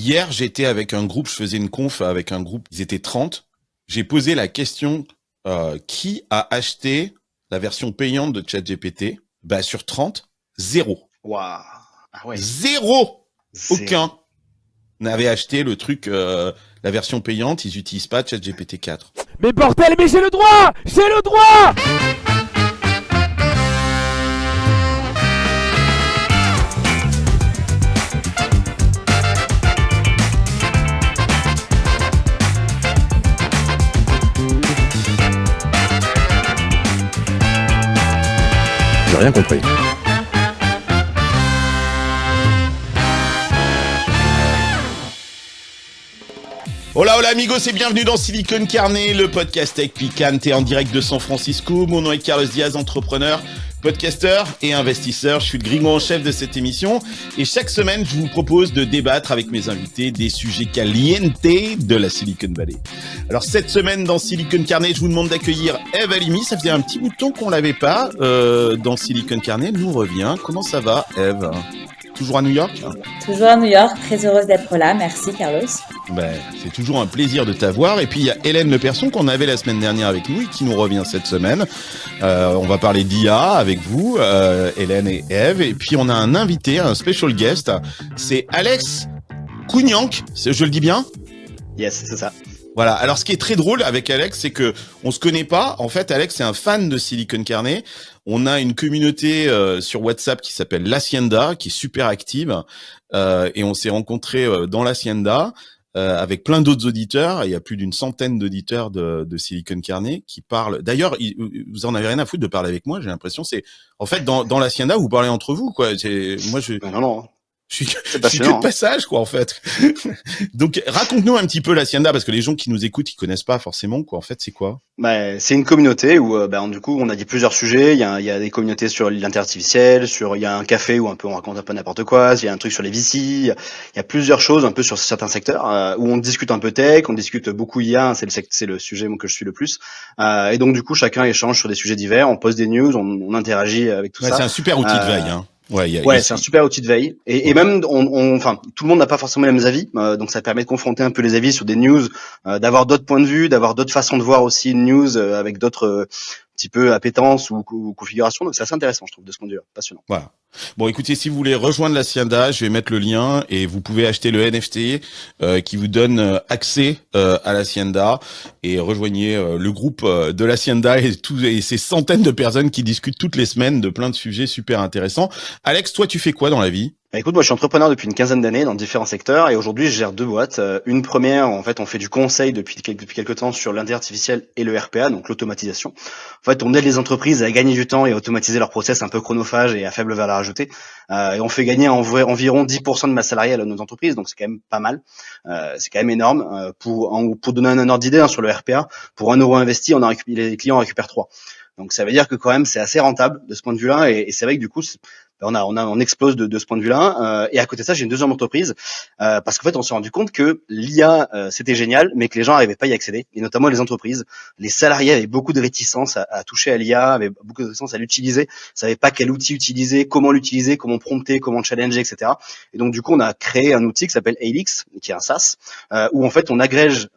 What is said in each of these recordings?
Hier, j'étais avec un groupe, je faisais une conf avec un groupe, ils étaient 30. J'ai posé la question, qui a acheté la version payante de ChatGPT? Bah, sur 30, zéro. Waouh. Ah ouais. Zéro! Zéro. Aucun n'avait acheté le truc, la version payante, ils utilisent pas ChatGPT 4. Mais bordel, mais j'ai le droit! J'ai le droit! J'ai rien compris. Hola hola amigos et bienvenue dans Silicon Carnet, le podcast tech picante en direct de San Francisco. Mon nom est Carlos Diaz, entrepreneur, podcasteur et investisseur. Je suis le gringo en chef de cette émission et chaque semaine, je vous propose de débattre avec mes invités des sujets caliente de la Silicon Valley. Alors cette semaine dans Silicon Carnet, je vous demande d'accueillir Eve Halimi. Ça faisait un petit bout de temps qu'on l'avait pas dans Silicon Carnet. Elle nous revient. Comment ça va, Eve ? Toujours à New York ? Toujours à New York, très heureuse d'être là. Merci Carlos. Ben, c'est toujours un plaisir de t'avoir. Et puis il y a Hélène Leperson qu'on avait la semaine dernière avec nous et qui nous revient cette semaine. On va parler d'IA avec vous, Hélène et Eve. Et puis on a un invité, un special guest. C'est Alex Kouniank. Je le dis bien ? Yes, c'est ça. Voilà. Alors, ce qui est très drôle avec Alex, c'est que on se connaît pas. En fait, Alex, c'est un fan de Silicon Carnet. On a une communauté sur WhatsApp qui s'appelle l'Hacienda, qui est super active. Et on s'est rencontrés dans l'Hacienda avec plein d'autres auditeurs. Il y a plus d'une centaine d'auditeurs de Silicon Carnet qui parlent. D'ailleurs, vous en avez rien à foutre de parler avec moi. J'ai l'impression, c'est en fait dans l'Hacienda, vous parlez entre vous, quoi. Non. Je suis que de passage, quoi, en fait. Donc, raconte-nous un petit peu l'Hacienda, parce que les gens qui nous écoutent, ils connaissent pas forcément, quoi. En fait, c'est quoi ? Bah, c'est une communauté où, du coup, on a dit plusieurs sujets. Il y a des communautés sur l'intelligence artificielle, il y a un café où on raconte un peu n'importe quoi. Il y a un truc sur les VC. Il y a plusieurs choses un peu sur certains secteurs où on discute un peu tech, on discute beaucoup IA. C'est le sujet que je suis le plus. Et donc, du coup, chacun échange sur des sujets divers. On poste des news, on interagit avec tout ça. C'est un super outil de veille, hein. C'est un super outil de veille et même tout le monde n'a pas forcément les mêmes avis, donc ça permet de confronter un peu les avis sur des news, d'avoir d'autres points de vue, d'avoir d'autres façons de voir aussi une news avec d'autres petit peu appétence ou configuration. Donc c'est assez intéressant, je trouve, de ce point de vue, passionnant. Voilà. Bon, écoutez, si vous voulez rejoindre l'Hacienda, je vais mettre le lien et vous pouvez acheter le NFT qui vous donne accès à l'Hacienda et rejoignez le groupe de l'Hacienda et ces centaines de personnes qui discutent toutes les semaines de plein de sujets super intéressants. Alex, toi, tu fais quoi dans la vie ? Écoute, moi je suis entrepreneur depuis une quinzaine d'années dans différents secteurs et aujourd'hui je gère deux boîtes. Une première, en fait, on fait du conseil depuis quelques temps sur l'intelligence artificielle et le RPA, donc l'automatisation. En fait, on aide les entreprises à gagner du temps et à automatiser leurs process un peu chronophages et à faible valeur ajoutée. Et on fait gagner environ 10% de masse salariale à nos entreprises, donc c'est quand même pas mal. C'est quand même énorme. Pour donner un ordre d'idée sur le RPA, pour 1 euro investi, les clients récupèrent 3. Donc ça veut dire que quand même c'est assez rentable de ce point de vue-là et c'est vrai que du coup on explose de ce point de vue-là et à côté de ça j'ai une deuxième entreprise parce qu'en fait on s'est rendu compte que l'IA c'était génial mais que les gens n'arrivaient pas à y accéder et notamment les entreprises, les salariés avaient beaucoup de réticence à toucher à l'IA, avaient beaucoup de réticence à l'utiliser, savaient pas quel outil utiliser, comment prompter, comment challenger, etc. Et donc du coup on a créé un outil qui s'appelle Helix qui est un SaaS où en fait on agrège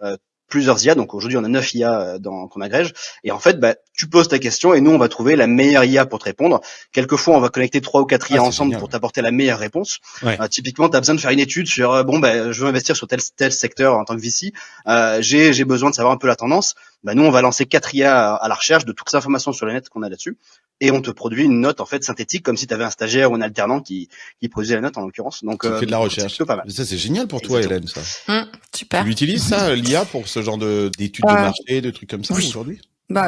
plusieurs IA, donc aujourd'hui on a 9 IA qu'on agrège, et en fait tu poses ta question et nous on va trouver la meilleure IA pour te répondre. Quelquefois on va connecter 3 ou 4 IA ensemble génial. Pour t'apporter la meilleure réponse. Ouais. Typiquement tu as besoin de faire une étude sur je veux investir sur tel secteur en tant que VC, j'ai besoin de savoir un peu la tendance. Nous on va lancer 4 IA à la recherche de toutes les informations sur le net qu'on a là-dessus et on te produit une note en fait synthétique comme si tu avais un stagiaire ou un alternant qui produisait la note en l'occurrence. Donc fait de la recherche. Pas mal. Ça c'est génial pour toi Hélène ça. Super. Tu utilises ça l'IA pour ce genre d'études de marché, de trucs comme ça aujourd'hui ?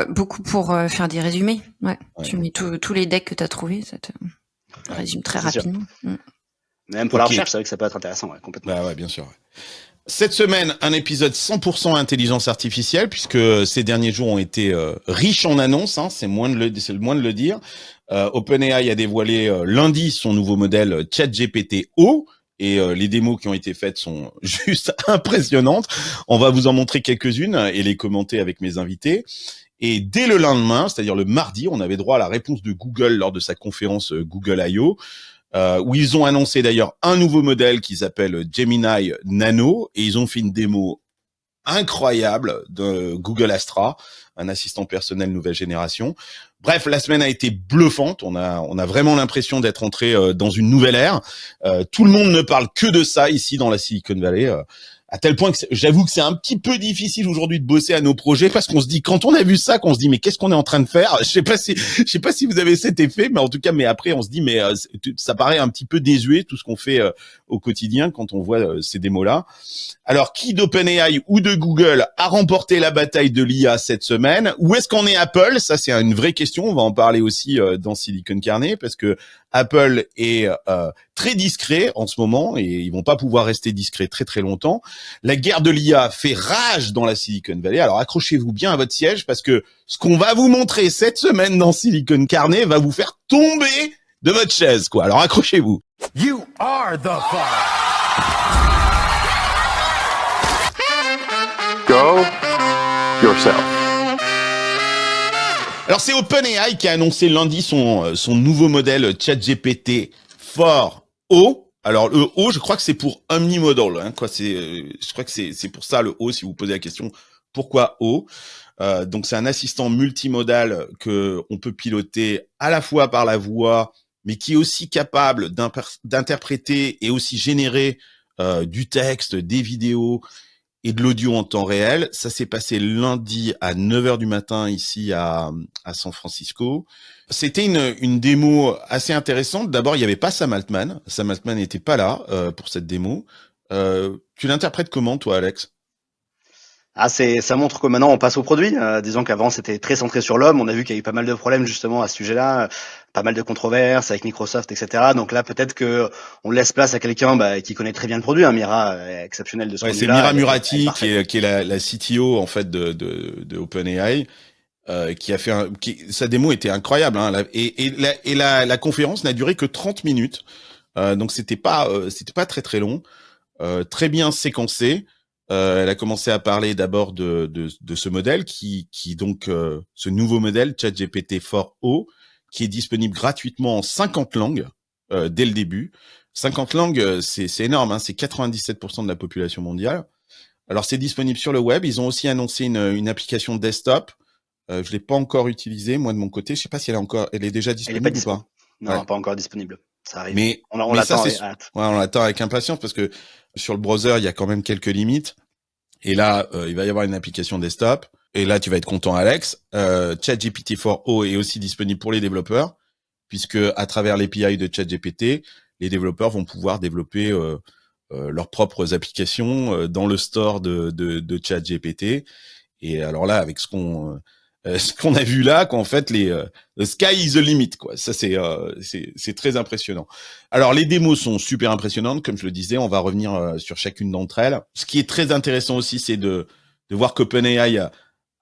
Beaucoup pour faire des résumés. Ouais. Tu mets tous les decks que tu as trouvés, ça te résume très rapidement. Même pour la recherche, c'est vrai que ça peut être intéressant, complètement. Ouais, bien sûr. Ouais. Cette semaine, un épisode 100% intelligence artificielle, puisque ces derniers jours ont été riches en annonces, c'est le moins de le dire. OpenAI a dévoilé lundi son nouveau modèle ChatGPT-O, et les démos qui ont été faites sont juste impressionnantes. On va vous en montrer quelques-unes et les commenter avec mes invités. Et dès le lendemain, c'est-à-dire le mardi, on avait droit à la réponse de Google lors de sa conférence Google I.O. où ils ont annoncé d'ailleurs un nouveau modèle qu'ils appellent Gemini Nano, et ils ont fait une démo incroyable de Google Astra, un assistant personnel nouvelle génération. Bref, la semaine a été bluffante. On a vraiment l'impression d'être entré dans une nouvelle ère. Tout le monde ne parle que de ça ici dans la Silicon Valley. À tel point que j'avoue que c'est un petit peu difficile aujourd'hui de bosser à nos projets, parce qu'on se dit, quand on a vu ça, qu'on se dit mais qu'est-ce qu'on est en train de faire. Je sais pas si vous avez cet effet, mais en tout cas, mais après on se dit mais ça paraît un petit peu désuet tout ce qu'on fait au quotidien quand on voit ces démos-là. Alors, qui d'OpenAI ou de Google a remporté la bataille de l'IA cette semaine? Où est-ce qu'en est Apple? Ça, c'est une vraie question. On va en parler aussi dans Silicon Carnet, parce que Apple est très discret en ce moment, et ils vont pas pouvoir rester discrets très très longtemps. La guerre de l'IA fait rage dans la Silicon Valley. Alors accrochez-vous bien à votre siège, parce que ce qu'on va vous montrer cette semaine dans Silicon Carnet va vous faire tomber de votre chaise, quoi. Alors accrochez-vous. You are the fire. Go yourself. Alors c'est OpenAI qui a annoncé lundi son nouveau modèle ChatGPT 4o. Alors le O, je crois que c'est pour omnimodal, hein, quoi. Je crois que c'est pour ça le O, si vous posez la question pourquoi O. Donc c'est un assistant multimodal que on peut piloter à la fois par la voix, mais qui est aussi capable d'interpréter et aussi générer du texte, des vidéos et de l'audio en temps réel. Ça s'est passé lundi à 9h du matin ici à San Francisco. C'était une démo assez intéressante. D'abord, il n'y avait pas Sam Altman. Sam Altman n'était pas là pour cette démo. Tu l'interprètes comment, toi, Alex ? Ça montre que maintenant on passe au produit. Disons qu'avant c'était très centré sur l'homme. On a vu qu'il y a eu pas mal de problèmes justement à ce sujet-là, pas mal de controverses avec Microsoft, etc. Donc là peut-être que on laisse place à quelqu'un qui connaît très bien le produit. Mira est exceptionnel de ce point-là. C'est Mira Murati qui est la CTO en fait de OpenAI. Qui a fait sa démo était incroyable, hein, la conférence n'a duré que 30 minutes. Donc c'était pas très très long, très bien séquencé. Elle a commencé à parler d'abord de ce modèle qui donc ce nouveau modèle ChatGPT 4o qui est disponible gratuitement en 50 langues dès le début. 50 langues, c'est énorme, hein, c'est 97% de la population mondiale. Alors c'est disponible sur le web. Ils ont aussi annoncé une application desktop. Je l'ai pas encore utilisée moi de mon côté. Je sais pas si elle est déjà disponible ou pas. Non, pas encore disponible. Ça arrive. Mais on l'attend. On l'attend avec impatience, parce que sur le browser il y a quand même quelques limites. Et là, il va y avoir une application desktop. Et là, tu vas être content, Alex. ChatGPT 4o est aussi disponible pour les développeurs, puisque à travers l'API de ChatGPT, les développeurs vont pouvoir développer leurs propres applications dans le store de ChatGPT. Et alors là, avec ce qu'on a vu là, qu'en fait the sky is the limit, quoi. Ça c'est très impressionnant. Alors les démos sont super impressionnantes, comme je le disais. On va revenir sur chacune d'entre elles. Ce qui est très intéressant aussi, c'est de voir qu'OpenAI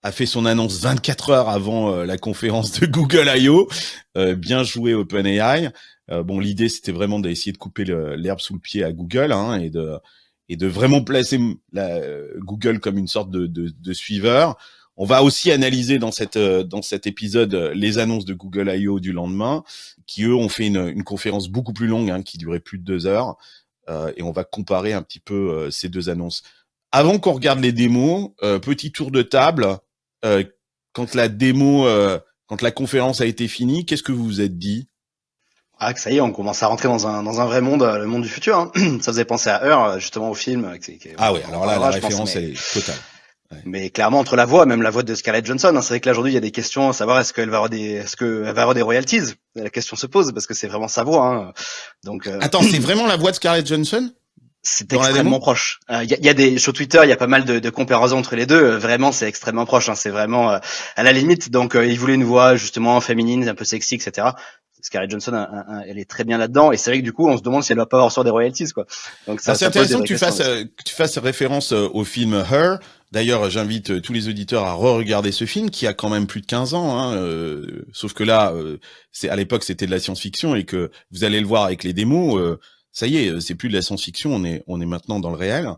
a fait son annonce 24 heures avant la conférence de Google I.O. Bien joué OpenAI. Bon, l'idée c'était vraiment d'essayer de couper l'herbe sous le pied à Google, hein, et de vraiment placer Google comme une sorte de suiveur. On va aussi analyser dans cet épisode les annonces de Google I.O. du lendemain, qui eux ont fait une conférence beaucoup plus longue, hein, qui durait plus de 2 heures, et on va comparer un petit peu ces deux annonces. Avant qu'on regarde les démos, petit tour de table. Quand la conférence a été finie, qu'est-ce que vous vous êtes dit ? Ah, que ça y est, on commence à rentrer dans un vrai monde, le monde du futur, hein. Ça faisait penser à Her, justement, au film. Ah ouais, alors là, la référence, elle est totale. Ouais. Mais clairement, entre même la voix de Scarlett Johansson, hein, c'est vrai que là, aujourd'hui, il y a des questions à savoir est-ce qu'elle va avoir des royalties? La question se pose, parce que c'est vraiment sa voix, hein. Donc, Attends, c'est vraiment la voix de Scarlett Johansson? C'est extrêmement proche. Il y a sur Twitter, il y a pas mal de comparaisons entre les deux. Vraiment, c'est extrêmement proche, hein. C'est vraiment à la limite. Donc, il voulait une voix justement féminine, un peu sexy, etc. Scarlett Johansson, elle est très bien là-dedans. Et c'est vrai que du coup, on se demande si elle va pas recevoir des royalties, quoi. Donc, c'est intéressant que tu fasses référence au film Her. D'ailleurs, j'invite tous les auditeurs à re-regarder ce film qui a quand même plus de 15 ans, hein, sauf que là, à l'époque, c'était de la science-fiction, et que vous allez le voir avec les démos. Ça y est, c'est plus de la science-fiction, on est maintenant dans le réel.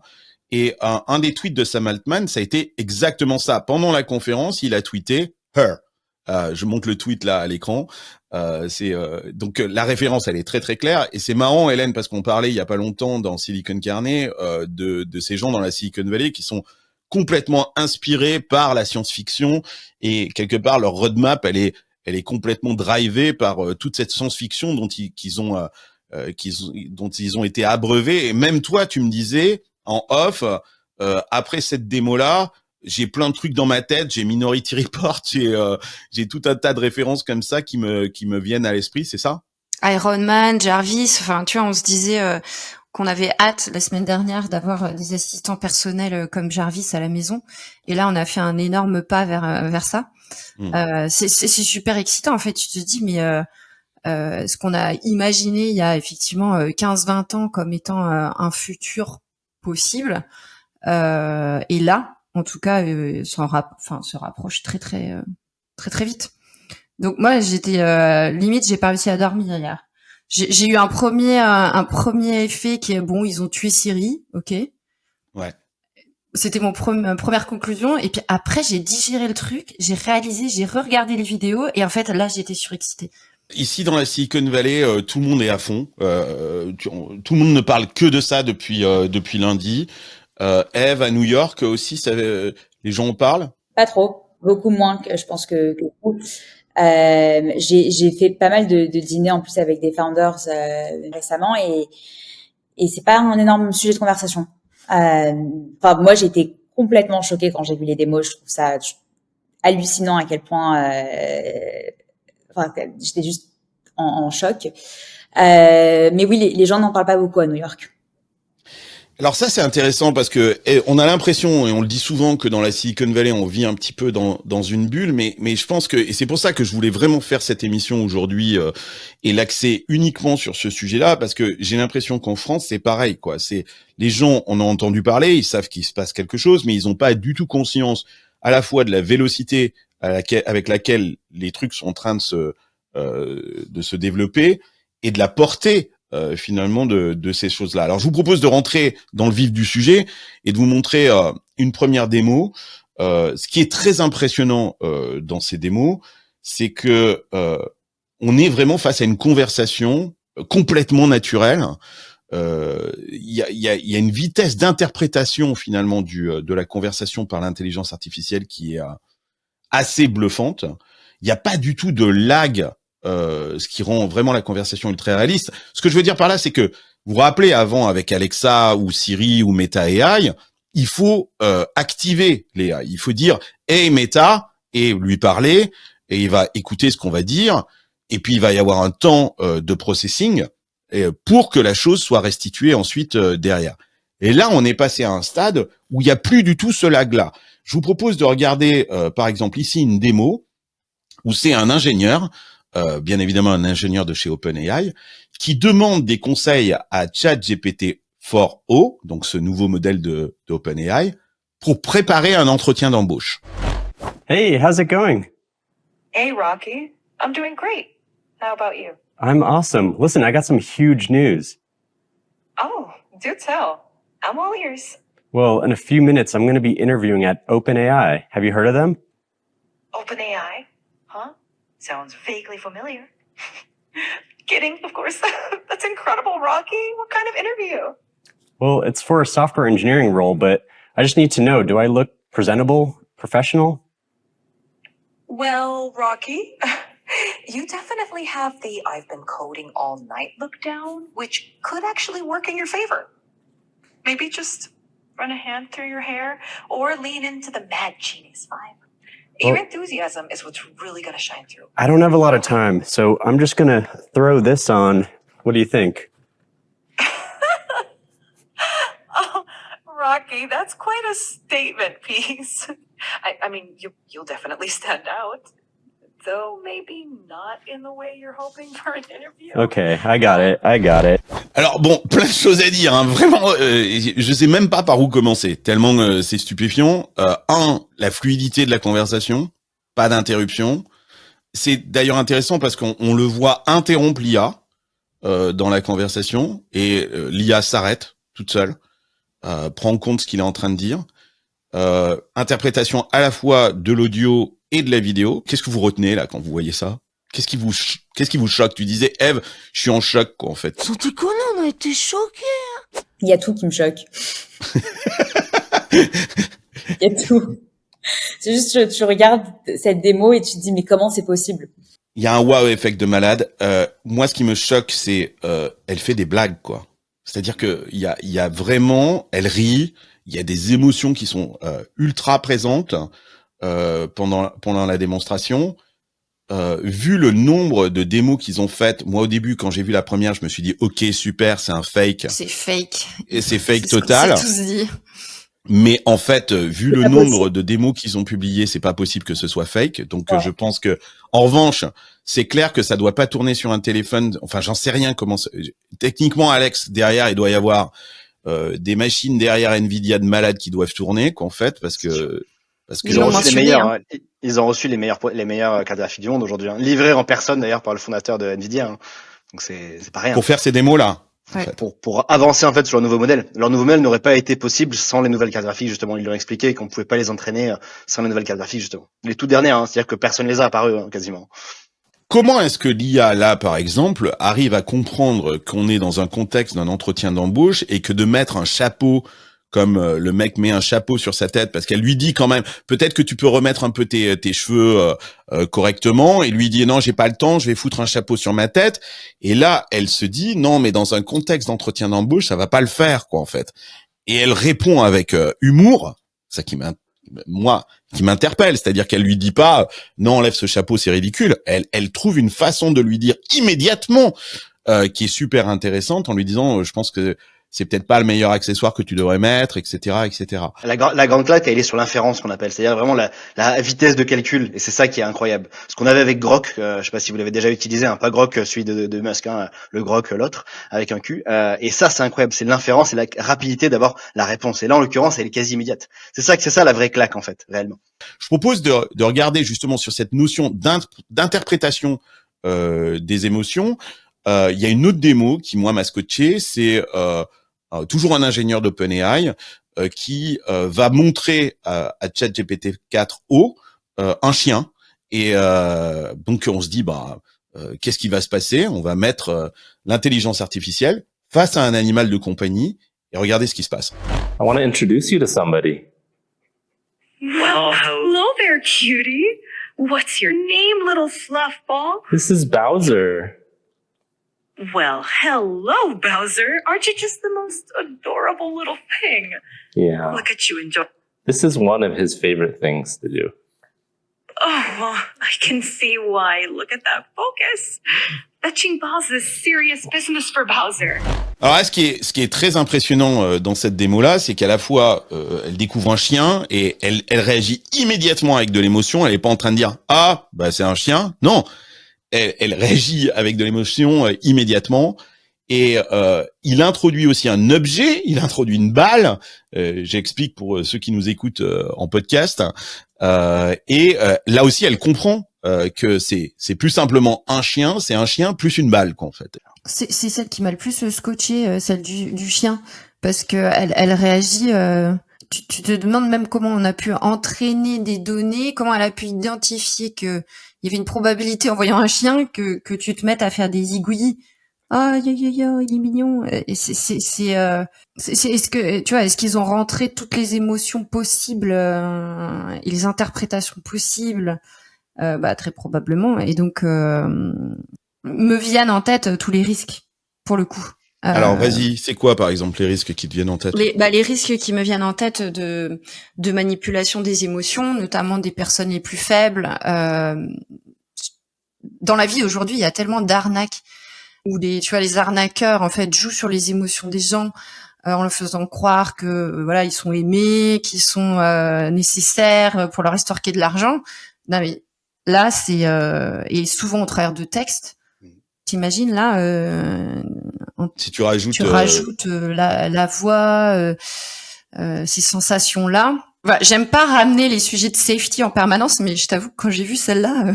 Et un des tweets de Sam Altman, ça a été exactement ça. Pendant la conférence, il a tweeté Her. Je montre le tweet là à l'écran. Donc la référence, elle est très très claire. Et c'est marrant, Hélène, parce qu'on parlait il y a pas longtemps dans Silicon Carnet de ces gens dans la Silicon Valley qui sont complètement inspirés par la science-fiction, et quelque part leur roadmap, elle est complètement drivée par toute cette science-fiction dont dont ils ont été abreuvés. Et même toi, tu me disais en off, après cette démo-là, j'ai plein de trucs dans ma tête, j'ai Minority Report, j'ai tout un tas de références comme ça qui me viennent à l'esprit, c'est ça? Iron Man, Jarvis, enfin, tu vois, on se disait qu'on avait hâte la semaine dernière d'avoir des assistants personnels comme Jarvis à la maison. Et là, on a fait un énorme pas vers ça. C'est super excitant, en fait. Tu te dis, mais ce qu'on a imaginé il y a effectivement 15-20 ans comme étant un futur possible, et là, en tout cas, se rapproche très très vite. Donc moi, j'étais limite, j'ai pas réussi à dormir hier. J'ai eu un premier effet qui est bon, ils ont tué Siri, ok. Ouais. C'était mon première conclusion, et puis après j'ai digéré le truc, j'ai réalisé, j'ai re-regardé les vidéos, et en fait là j'étais surexcitée. Ici dans la Silicon Valley, tout le monde est à fond. Tout le monde ne parle que de ça depuis lundi. Eve, à New York aussi, les gens en parlent? Pas trop, beaucoup moins que je pense que vous. J'ai fait pas mal de dîners en plus avec des founders récemment, et c'est pas un énorme sujet de conversation. Enfin, moi, j'ai été complètement choquée quand j'ai vu les démos. Je trouve ça hallucinant à quel point. Enfin, j'étais juste en choc. Mais oui, les gens n'en parlent pas beaucoup à New York. Alors ça, c'est intéressant parce que on a l'impression, et on le dit souvent, que dans la Silicon Valley, on vit un petit peu dans une bulle, mais je pense que, et c'est pour ça que je voulais vraiment faire cette émission aujourd'hui et l'axer uniquement sur ce sujet-là, parce que j'ai l'impression qu'en France, c'est pareil, quoi. C'est les gens en ont entendu parler, ils savent qu'il se passe quelque chose, mais ils n'ont pas du tout conscience à la fois de la vélocité avec laquelle les trucs sont en train de se développer, et de la portée finalement de ces choses-là. Alors je vous propose de rentrer dans le vif du sujet et de vous montrer une première démo. Ce qui est très impressionnant dans ces démos, c'est que on est vraiment face à une conversation complètement naturelle. Il y a une vitesse d'interprétation finalement de la conversation par l'intelligence artificielle qui est assez bluffante. Il n'y a pas du tout de lag, ce qui rend vraiment la conversation ultra réaliste. Ce que je veux dire par là, c'est que vous vous rappelez avant avec Alexa ou Siri ou Meta AI, il faut activer les AI. Il faut dire Hey Meta et lui parler, et il va écouter ce qu'on va dire, et puis il va y avoir un temps de processing pour que la chose soit restituée ensuite derrière. Et là, on est passé à un stade où il n'y a plus du tout ce lag-là. Je vous propose de regarder par exemple ici une démo où c'est un ingénieur, bien évidemment un ingénieur de chez OpenAI, qui demande des conseils à ChatGPT-4o, donc ce nouveau modèle de OpenAI, pour préparer un entretien d'embauche. Hey, how's it going? Hey, Rocky. I'm doing great. How about you? I'm awesome. Listen, I got some huge news. Oh, do tell. I'm all ears. Well, in a few minutes, I'm going to be interviewing at OpenAI. Have you heard of them? OpenAI? Huh? Sounds vaguely familiar. Kidding, of course. That's incredible, Rocky. What kind of interview? Well, it's for a software engineering role, but I just need to know, do I look presentable, professional? Well, Rocky, you definitely have the I've been coding all night look down, which could actually work in your favor. Maybe just run a hand through your hair or lean into the mad genius vibe. Your enthusiasm is what's really going to shine through. I don't have a lot of time, so I'm just going to throw this on. What do you think? Oh, Rocky, that's quite a statement piece. I mean, you'll definitely stand out. Though maybe not in the way you're hoping for an interview. Okay, I got it. Alors bon, plein de choses à dire, hein. Vraiment, je sais même pas par où commencer, tellement c'est stupéfiant. La fluidité de la conversation, pas d'interruption. C'est d'ailleurs intéressant parce qu'on le voit interrompre l'IA dans la conversation, et l'IA s'arrête toute seule, prend en compte ce qu'il est en train de dire. Interprétation à la fois de l'audio et de la vidéo. Qu'est-ce que vous retenez là quand vous voyez ça? Qu'est-ce qui vous choque? Tu disais, Eve, je suis en choc, quoi, en fait. Sans déconner, on a été choqués. Il y a tout qui me choque. Il y a tout. C'est juste, tu regardes cette démo et tu te dis, mais comment c'est possible? Il y a un wow effect de malade. Moi, ce qui me choque, c'est, elle fait des blagues, quoi. C'est-à-dire que il y a vraiment, elle rit, il y a des émotions qui sont ultra présentes pendant la démonstration. Vu le nombre de démos qu'ils ont faites, moi au début quand j'ai vu la première, je me suis dit ok super, c'est un fake. C'est fake. Et c'est fake C'est total. ce qu'on s'est tous dit. Mais en fait, vu le pas nombre possible. de démos qu'ils ont publiées, c'est pas possible que ce soit fake. Donc Ouais. je pense que en revanche, c'est clair que ça doit pas tourner sur un téléphone. Enfin, j'en sais rien comment. Techniquement, Alex, derrière, il doit y avoir des machines derrière Nvidia de malades qui doivent tourner, qu'en fait, parce que Ils Ils l'ont ont reçu les mentionné, meilleurs, hein. ils ont reçu les meilleures cartes graphiques du monde aujourd'hui, hein. Livrés en personne d'ailleurs par le fondateur de Nvidia, hein. Donc c'est pas rien. pour faire ces démos là. Ouais. Pour avancer en fait sur leur nouveau modèle. Leur nouveau modèle n'aurait pas été possible sans les nouvelles cartes graphiques justement. Ils l'ont expliqué qu'on pouvait pas les entraîner sans les nouvelles cartes graphiques justement. Les toutes dernières, hein, c'est-à-dire que personne les a apparues hein, quasiment. Comment est-ce que l'IA, là, par exemple, arrive à comprendre qu'on est dans un contexte d'un entretien d'embauche et que de mettre un chapeau, comme le mec met un chapeau sur sa tête, parce qu'elle lui dit quand même, peut-être que tu peux remettre un peu tes cheveux correctement, et lui dit non, j'ai pas le temps, je vais foutre un chapeau sur ma tête. Et là, elle se dit non, mais dans un contexte d'entretien d'embauche, ça va pas le faire, quoi, en fait. Et elle répond avec humour, ça qui m'interpelle, c'est-à-dire qu'elle lui dit pas non, enlève ce chapeau, c'est ridicule. Elle trouve une façon de lui dire immédiatement qui est super intéressante en lui disant je pense que c'est peut-être pas le meilleur accessoire que tu devrais mettre, etc., etc. La grande claque, elle est sur l'inférence qu'on appelle, c'est-à-dire vraiment la vitesse de calcul, et c'est ça qui est incroyable. Ce qu'on avait avec Grok, je sais pas si vous l'avez déjà utilisé, hein, pas Grok celui de Musk, hein, le Grok l'autre avec un Q, et ça c'est incroyable, c'est l'inférence et la rapidité d'avoir la réponse. Et là en l'occurrence, elle est quasi immédiate. C'est ça la vraie claque en fait, réellement. Je propose de regarder justement sur cette notion d'interprétation des émotions. Il y a une autre démo qui moi m'a scotché, c'est toujours un ingénieur d'OpenAI qui va montrer à ChatGPT 4o un chien et donc on se dit qu'est-ce qui va se passer? On va mettre l'intelligence artificielle face à un animal de compagnie et regardez ce qui se passe. I want to introduce you to somebody. Well, hello there, cutie. What's your name, little fluffball? This is Bowser. Well, hello, Bowser. Aren't you just the most adorable little thing? Yeah. Look at you enjoy. This is one of his favorite things to do. Oh, well, I can see why. Look at that focus. Fetching balls is serious business for Bowser. Alors là, ce qui est très impressionnant dans cette démo-là, c'est qu'à la fois, elle découvre un chien et elle réagit immédiatement avec de l'émotion. Elle est pas en train de dire « Ah, bah c'est un chien ». Non, elle réagit avec de l'émotion immédiatement. Et il introduit aussi un objet, il introduit une balle. J'explique pour ceux qui nous écoutent en podcast. Et là aussi, elle comprend que c'est plus simplement un chien, c'est un chien plus une balle, quoi, en fait. C'est celle qui m'a le plus scotché, celle du chien, parce que elle réagit. Tu te demandes même comment on a pu entraîner des données, comment elle a pu identifier que il y avait une probabilité en voyant un chien que tu te mettes à faire des zigouillis. Ah, il est mignon. Et c'est est-ce que tu vois, est-ce qu'ils ont rentré toutes les émotions possibles et les interprétations possibles? Très probablement. Et donc me viennent en tête tous les risques pour le coup. Alors vas-y, c'est quoi par exemple les risques qui te viennent en tête? Les risques qui me viennent en tête de manipulation des émotions, notamment des personnes les plus faibles. Dans la vie aujourd'hui, il y a tellement d'arnaques où les arnaqueurs en fait jouent sur les émotions des gens en leur faisant croire que voilà ils sont aimés, qu'ils sont nécessaires pour leur estorquer de l'argent. Non mais là c'est et souvent au travers de textes. T'imagines là si tu rajoutes la voix, ces sensations là. J'aime pas ramener les sujets de safety en permanence, mais je t'avoue que quand j'ai vu celle-là,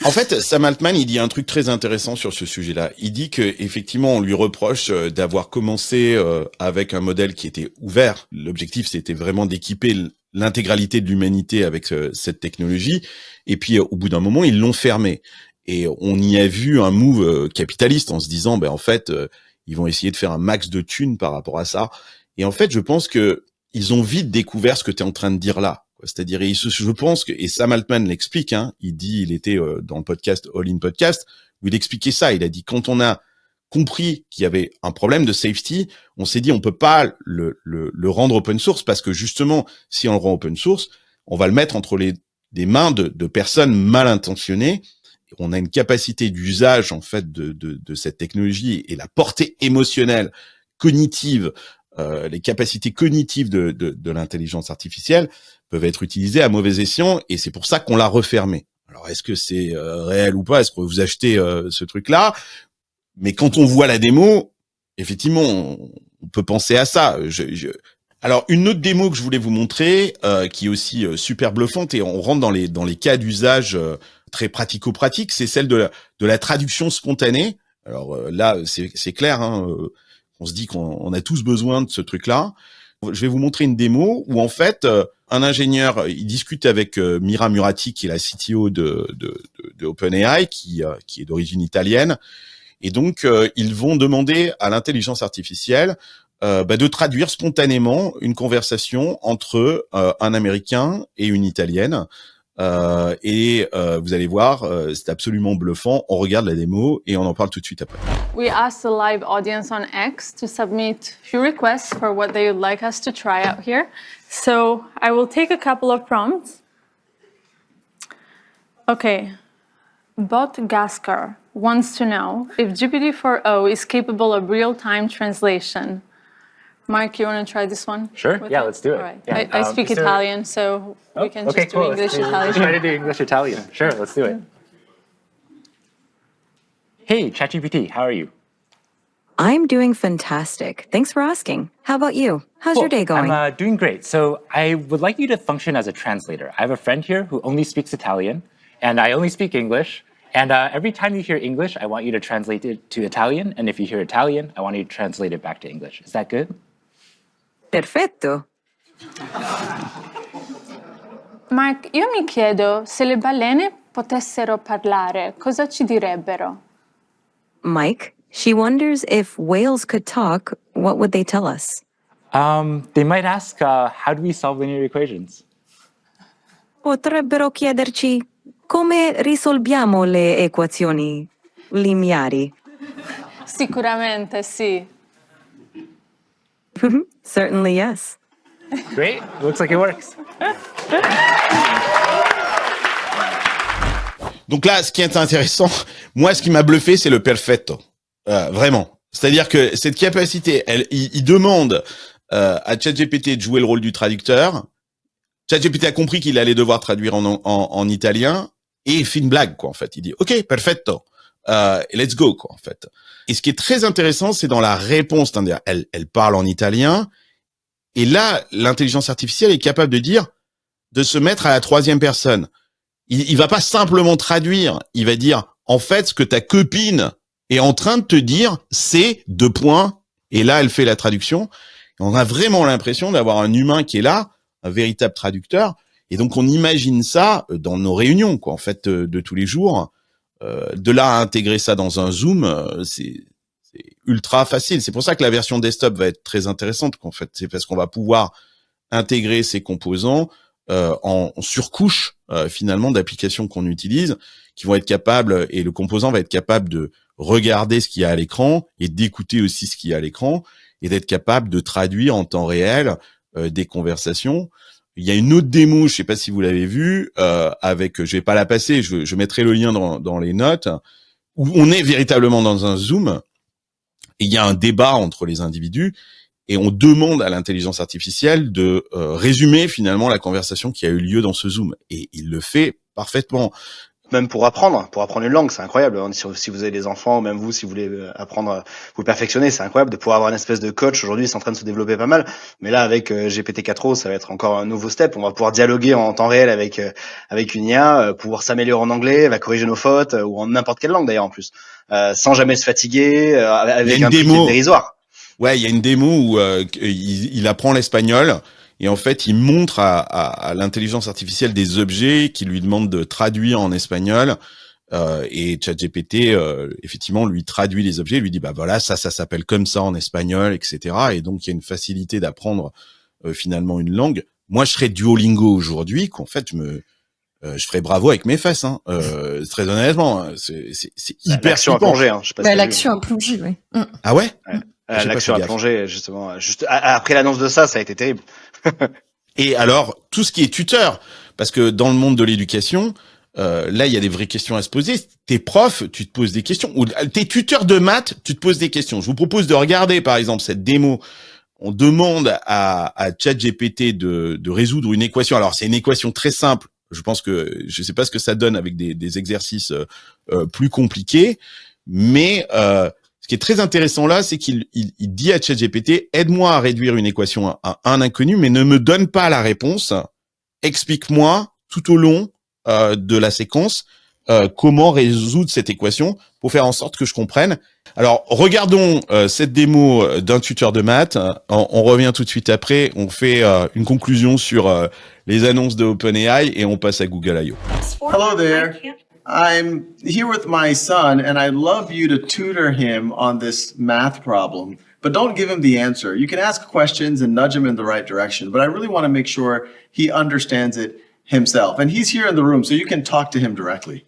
En fait, Sam Altman, il dit un truc très intéressant sur ce sujet-là. Il dit que effectivement, on lui reproche d'avoir commencé avec un modèle qui était ouvert. L'objectif, c'était vraiment d'équiper l'intégralité de l'humanité avec cette technologie. Et puis, au bout d'un moment, ils l'ont fermé. Et on y a vu un move capitaliste en se disant, en fait, ils vont essayer de faire un max de thunes par rapport à ça. Et en fait, je pense que ils ont vite découvert ce que tu es en train de dire là. C'est-à-dire, je pense que, et Sam Altman l'explique, il était dans le podcast All In Podcast, où il expliquait ça. Il a dit, quand on a compris qu'il y avait un problème de safety, on s'est dit, on peut pas le rendre open source, parce que justement, si on le rend open source, on va le mettre entre des mains de personnes mal intentionnées. On a une capacité d'usage, en fait, de cette technologie et la portée émotionnelle, cognitive, les capacités cognitives de l'intelligence artificielle peuvent être utilisées à mauvais escient, et c'est pour ça qu'on l'a refermé. Alors, est-ce que c'est réel ou pas? Est-ce que vous achetez ce truc-là? Mais quand on voit la démo, effectivement, on peut penser à ça. Alors, une autre démo que je voulais vous montrer, qui est aussi super bluffante, et on rentre dans les cas d'usage très pratico-pratiques, c'est celle de la traduction spontanée. Alors là, c'est clair, on se dit qu'on a tous besoin de ce truc-là. Je vais vous montrer une démo où, en fait, un ingénieur, il discute avec Mira Murati, qui est la CTO de OpenAI, qui est d'origine italienne. Et donc, ils vont demander à l'intelligence artificielle de traduire spontanément une conversation entre un Américain et une Italienne. Vous allez voir, c'est absolument bluffant. On regarde la démo et on en parle tout de suite après. We asked the live audience on X to submit few requests for what they would like us to try out here. So I will take a couple of prompts. Okay. Bot Gaskar wants to know if GPT-4o is capable of real-time translation. Mike, you want to try this one? Sure. Yeah, it? let's do it. All right. Yeah. I speak Italian, so we can just do English Italian. Let's try to do English Italian. Sure, let's do it. Hey, ChatGPT, how are you? I'm doing fantastic. Thanks for asking. How about you? How's your day going? I'm doing great. So I would like you to function as a translator. I have a friend here who only speaks Italian, and I only speak English. And every time you hear English, I want you to translate it to Italian. And if you hear Italian, I want you to translate it back to English. Is that good? Perfetto. Mark, io mi chiedo se le balene potessero parlare, cosa ci direbbero? Mike, she wonders if whales could talk, what would they tell us? They might ask, how do we solve linear equations? Potrebbero chiederci come risolviamo le equazioni lineari. Sicuramente sì. Certainly, yes. Great. Looks like it works. Donc là, ce qui est intéressant, moi, ce qui m'a bluffé, c'est le perfetto. Vraiment. C'est-à-dire que cette capacité, il demande à ChatGPT de jouer le rôle du traducteur. ChatGPT a compris qu'il allait devoir traduire en italien et il fait une blague, quoi, en fait. Il dit, OK, perfetto. Let's go, quoi, en fait. Et ce qui est très intéressant, c'est dans la réponse. C'est-à-dire, elle parle en italien. Et là, l'intelligence artificielle est capable de se mettre à la troisième personne. Il va pas simplement traduire. Il va dire, en fait, ce que ta copine est en train de te dire, c'est 2 points. Et là, elle fait la traduction. Et on a vraiment l'impression d'avoir un humain qui est là, un véritable traducteur. Et donc, on imagine ça dans nos réunions, quoi, en fait, de tous les jours. De là à intégrer ça dans un Zoom, c'est ultra facile. C'est pour ça que la version desktop va être très intéressante, en fait. C'est parce qu'on va pouvoir intégrer ces composants en surcouche, finalement, d'applications qu'on utilise, qui vont être capables, et le composant va être capable de regarder ce qu'il y a à l'écran et d'écouter aussi ce qu'il y a à l'écran et d'être capable de traduire en temps réel des conversations. Il y a une autre démo, je sais pas si vous l'avez vue, je vais pas la passer, je mettrai le lien dans les notes, où on est véritablement dans un Zoom, et il y a un débat entre les individus, et on demande à l'intelligence artificielle de résumer finalement la conversation qui a eu lieu dans ce Zoom. Et il le fait parfaitement. même pour apprendre une langue, c'est incroyable. Si vous avez des enfants, même vous, si vous voulez apprendre, vous perfectionner, c'est incroyable de pouvoir avoir une espèce de coach. Aujourd'hui, c'est en train de se développer pas mal. Mais là, avec GPT-4o, ça va être encore un nouveau step. On va pouvoir dialoguer en temps réel avec une IA, pouvoir s'améliorer en anglais, elle va corriger nos fautes, ou en n'importe quelle langue d'ailleurs en plus, sans jamais se fatiguer, avec un prix qui est dérisoire. Ouais, il y a une démo où il apprend l'espagnol. Et en fait, il montre à l'intelligence artificielle des objets qui lui demandent de traduire en espagnol. Et ChatGPT, effectivement, lui traduit les objets, lui dit bah voilà, ça s'appelle comme ça en espagnol, etc. Et donc il y a une facilité d'apprendre finalement une langue. Moi, je serais Duolingo aujourd'hui, qu'en fait je ferais bravo avec mes fesses, hein. Très honnêtement, hein. C'est hyper l'action à plonger, hein. Je sais pas si l'action à plonger, oui. Ah ouais. L'action à plonger, justement. Juste après l'annonce de ça a été terrible. Et alors, tout ce qui est tuteur, parce que dans le monde de l'éducation, là, il y a des vraies questions à se poser. T'es prof, tu te poses des questions. Ou t'es tuteur de maths, tu te poses des questions. Je vous propose de regarder, par exemple, cette démo. On demande à ChatGPT de résoudre une équation. Alors, c'est une équation très simple. Je pense que je sais pas ce que ça donne avec des exercices plus compliqués, mais ce qui est très intéressant là, c'est qu'il dit à ChatGPT, aide-moi à réduire une équation à un inconnu, mais ne me donne pas la réponse. Explique-moi tout au long de la séquence comment résoudre cette équation pour faire en sorte que je comprenne. Alors, regardons cette démo d'un tuteur de maths. On revient tout de suite après. On fait une conclusion sur les annonces de OpenAI et on passe à Google I.O. Hello there. I'm here with my son, and I'd love you to tutor him on this math problem, but don't give him the answer. You can ask questions and nudge him in the right direction, but I really want to make sure he understands it himself. And he's here in the room, so you can talk to him directly.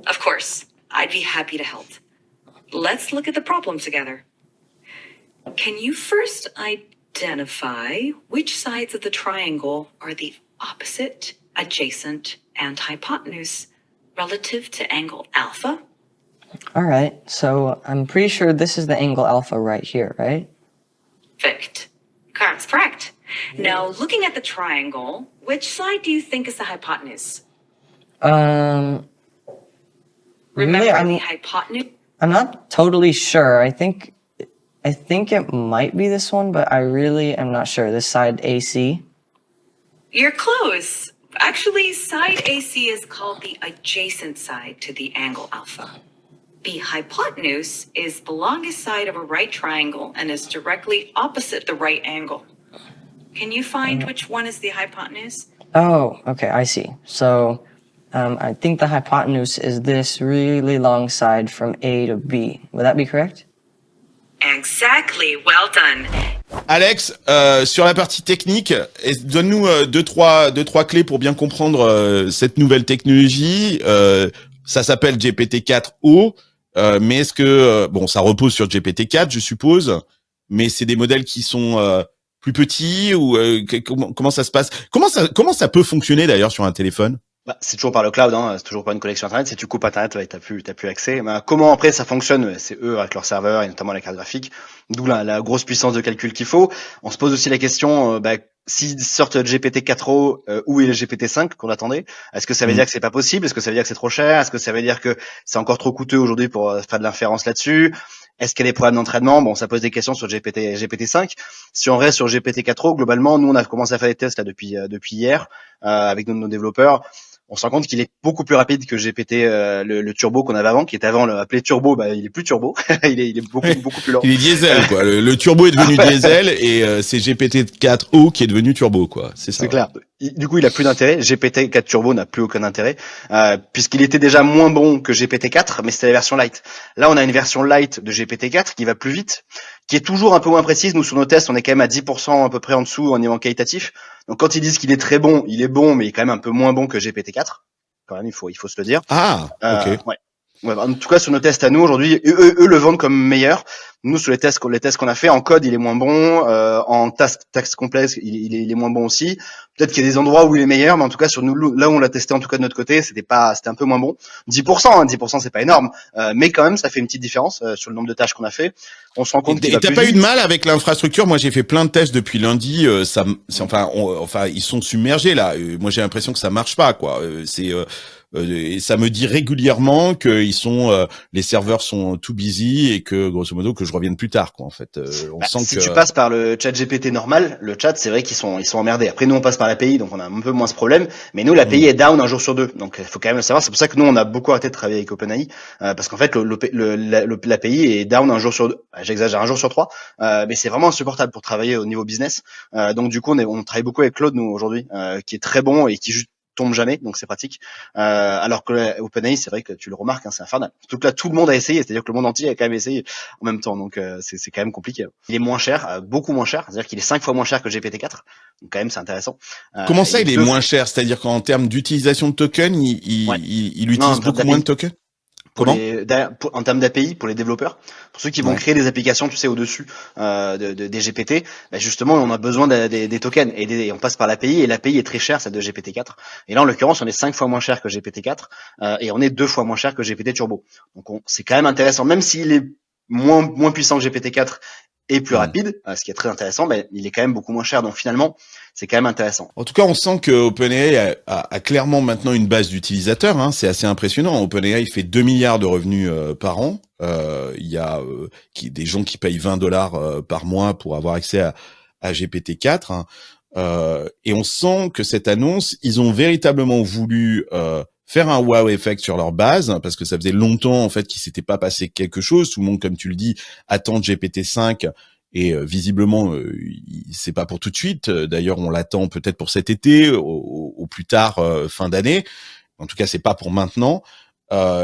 Of course, I'd be happy to help. Let's look at the problem together. Can you first identify which sides of the triangle are the opposite, adjacent, and hypotenuse relative to angle alpha? All right, so I'm pretty sure this is the angle alpha right here, right? Perfect. That's correct. Now, looking at the triangle, which side do you think is the hypotenuse? Really, The hypotenuse? I'm not totally sure. I think it might be this one, but I really am not sure. This side AC. You're close. Actually, side AC is called the adjacent side to the angle alpha. The hypotenuse is the longest side of a right triangle and is directly opposite the right angle. Can you find which one is the hypotenuse? Oh, okay, I see. So, I think the hypotenuse is this really long side from A to B. Would that be correct? Exactly. Well done. Alex, sur la partie technique, donne-nous deux trois clés pour bien comprendre cette nouvelle technologie. Ça s'appelle GPT-4o, mais est-ce que ça repose sur GPT-4, je suppose, mais c'est des modèles qui sont plus petits ou comment ça se passe? Comment ça peut fonctionner d'ailleurs sur un téléphone? C'est toujours par le cloud, hein. C'est toujours par une connexion Internet. Si tu coupes Internet, t'as plus accès. Comment après ça fonctionne? C'est eux avec leur serveur et notamment la carte graphique. D'où la grosse puissance de calcul qu'il faut. On se pose aussi la question, s'ils sortent GPT-4o, où est le GPT-5 qu'on attendait? Est-ce que ça veut dire que c'est pas possible? Est-ce que ça veut dire que c'est trop cher? Est-ce que ça veut dire que c'est encore trop coûteux aujourd'hui pour faire de l'inférence là-dessus? Est-ce qu'il y a des problèmes d'entraînement? Bon, ça pose des questions sur GPT-5. Si on reste sur GPT-4o, globalement, nous on a commencé à faire des tests là depuis hier avec nos développeurs. On se rend compte qu'il est beaucoup plus rapide que GPT, le turbo qu'on avait avant, qui était avant appelé turbo. Il est plus turbo, il est beaucoup plus lent. Il est diesel, quoi. Le turbo est devenu diesel et c'est GPT-4o qui est devenu turbo, quoi. C'est ça. C'est clair. Du coup, il a plus d'intérêt. GPT-4 turbo n'a plus aucun intérêt, puisqu'il était déjà moins bon que GPT-4, mais c'était la version light. Là, on a une version light de GPT-4 qui va plus vite, qui est toujours un peu moins précise. Nous, sur nos tests, on est quand même à 10% à peu près en dessous en niveau qualitatif. Donc, quand ils disent qu'il est très bon, il est bon, mais il est quand même un peu moins bon que GPT-4. Quand même, il faut se le dire. Ah, ok. Ouais, en tout cas, sur nos tests à nous, aujourd'hui, eux le vendent comme meilleur. Nous, sur les tests qu'on a fait, en code, il est moins bon. En task complexe, il est moins bon aussi. Peut-être qu'il y a des endroits où il est meilleur, mais en tout cas, sur nous, là où on l'a testé, en tout cas de notre côté, c'était un peu moins bon. 10%, 10%, c'est pas énorme. Mais quand même, ça fait une petite différence sur le nombre de tâches qu'on a fait. On se rend compte qu'il va plus vite. Et t'as pas eu de mal avec l'infrastructure? Moi, j'ai fait plein de tests depuis lundi. Ils sont submergés, là. Moi, j'ai l'impression que ça marche pas, quoi. et ça me dit régulièrement que les serveurs sont too busy et que grosso modo que je revienne plus tard, quoi. En fait, on sent si que tu passes par le chat GPT normal, le chat, c'est vrai qu'ils sont emmerdés. Après, nous, on passe par l'API, donc on a un peu moins ce problème. Mais nous, l'API est down un jour sur deux. Donc, il faut quand même le savoir. C'est pour ça que nous, on a beaucoup arrêté de travailler avec OpenAI, parce qu'en fait, l'API est down un jour sur deux. J'exagère, un jour sur trois. Mais c'est vraiment insupportable pour travailler au niveau business. Donc, du coup, on travaille beaucoup avec Claude, nous, aujourd'hui, qui est très bon et qui juste tombe jamais, donc c'est pratique. Alors que OpenAI, c'est vrai que tu le remarques, hein, c'est infernal. Surtout que là, tout le monde a essayé, c'est-à-dire que le monde entier a quand même essayé en même temps, donc c'est quand même compliqué. Il est moins cher, beaucoup moins cher, c'est-à-dire qu'il est 5 fois moins cher que GPT-4, donc quand même c'est intéressant. Comment ça, il est moins cher? C'est-à-dire qu'en termes d'utilisation de tokens, il utilise beaucoup moins de tokens? En termes d'API pour les développeurs, pour ceux qui vont créer des applications, tu sais, au-dessus des GPT, justement, on a besoin des tokens et on passe par l'API et l'API est très chère, celle de GPT-4. Et là, en l'occurrence, on est 5 fois moins cher que GPT-4 et on est 2 fois moins cher que GPT Turbo. Donc, c'est quand même intéressant, même s'il est moins puissant que GPT-4 et plus rapide, ce qui est très intéressant, il est quand même beaucoup moins cher. Donc finalement, c'est quand même intéressant. En tout cas, on sent que OpenAI a clairement maintenant une base d'utilisateurs. Hein, c'est assez impressionnant. OpenAI fait 2 milliards de revenus par an. Il y a des gens qui payent $20 par mois pour avoir accès à GPT-4. Hein. Et on sent que cette annonce, ils ont véritablement voulu faire un wow effect sur leur base, hein, parce que ça faisait longtemps en fait qu'il s'était pas passé quelque chose. Tout le monde, comme tu le dis, attend GPT-5 et visiblement c'est pas pour tout de suite. D'ailleurs, on l'attend peut-être pour cet été, au plus tard fin d'année. En tout cas, c'est pas pour maintenant.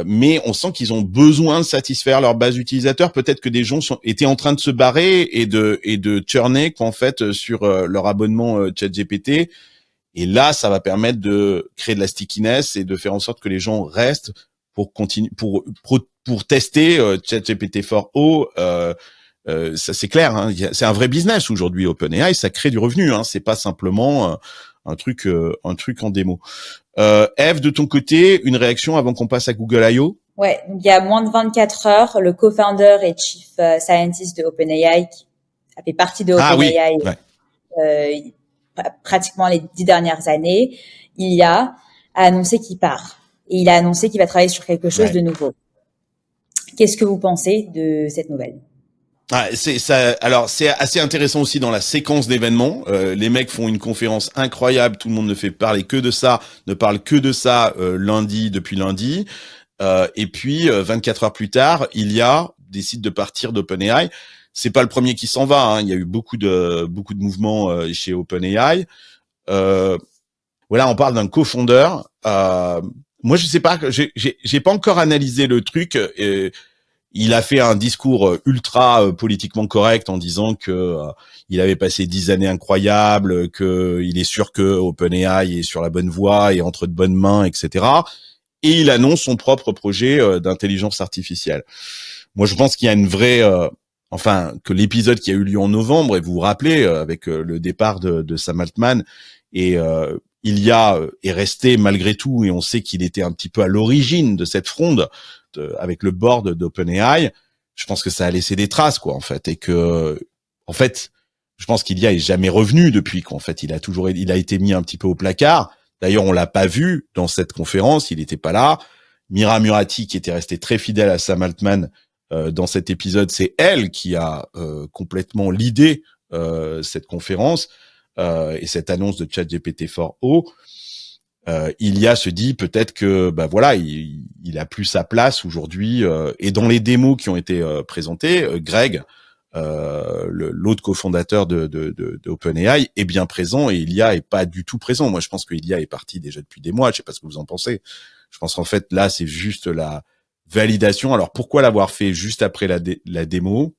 Mais on sent qu'ils ont besoin de satisfaire leur base d'utilisateurs. Peut-être que des gens étaient en train de se barrer et de churner en fait sur leur abonnement ChatGPT. Et là, ça va permettre de créer de la stickiness et de faire en sorte que les gens restent pour continuer, pour tester ChatGPT 4o. Ça c'est clair, hein, c'est un vrai business aujourd'hui. OpenAI, ça crée du revenu. Hein, c'est pas simplement un truc en démo. Eve, de ton côté, une réaction avant qu'on passe à Google I.O. Ouais, il y a moins de 24 heures, le co-founder et chief scientist de OpenAI, qui a fait partie de OpenAI. Pratiquement les 10 dernières années, il a annoncé qu'il part. Et il a annoncé qu'il va travailler sur quelque chose de nouveau. Qu'est-ce que vous pensez de cette nouvelle? C'est assez intéressant aussi dans la séquence d'événements. Les mecs font une conférence incroyable, tout le monde ne parle que de ça depuis lundi. Et puis 24 heures plus tard, décide de partir d'OpenAI. C'est pas le premier qui s'en va, hein. Il y a eu beaucoup de mouvements chez OpenAI. Voilà, on parle d'un co-fondeur. Moi, je sais pas, j'ai pas encore analysé le truc. Il a fait un discours ultra politiquement correct en disant que il avait passé 10 années incroyables, que il est sûr que OpenAI est sur la bonne voie et entre de bonnes mains, etc. Et il annonce son propre projet d'intelligence artificielle. Moi, je pense qu'il y a une vraie que l'épisode qui a eu lieu en novembre, et vous vous rappelez, avec le départ de Sam Altman, et Ilya est resté malgré tout, et on sait qu'il était un petit peu à l'origine de cette fronde avec le board d'OpenAI. Je pense que ça a laissé des traces, quoi, en fait, et que, en fait, je pense qu'Ilya est jamais revenu depuis, qu'en fait, il a été mis un petit peu au placard. D'ailleurs, on l'a pas vu dans cette conférence, il était pas là. Mira Murati, qui était restée très fidèle à Sam Altman, dans cet épisode, c'est elle qui a complètement leadé cette conférence et cette annonce de ChatGPT 4o. Ilya se dit peut-être que il a plus sa place aujourd'hui et dans les démos qui ont été présentées, Greg, l'autre cofondateur de OpenAI, est bien présent et Ilya est pas du tout présent. Moi, je pense que Ilya est parti déjà depuis des mois. Je sais pas ce que vous en pensez. Je pense qu'en fait là, c'est juste la validation. Alors pourquoi l'avoir fait juste après la démo?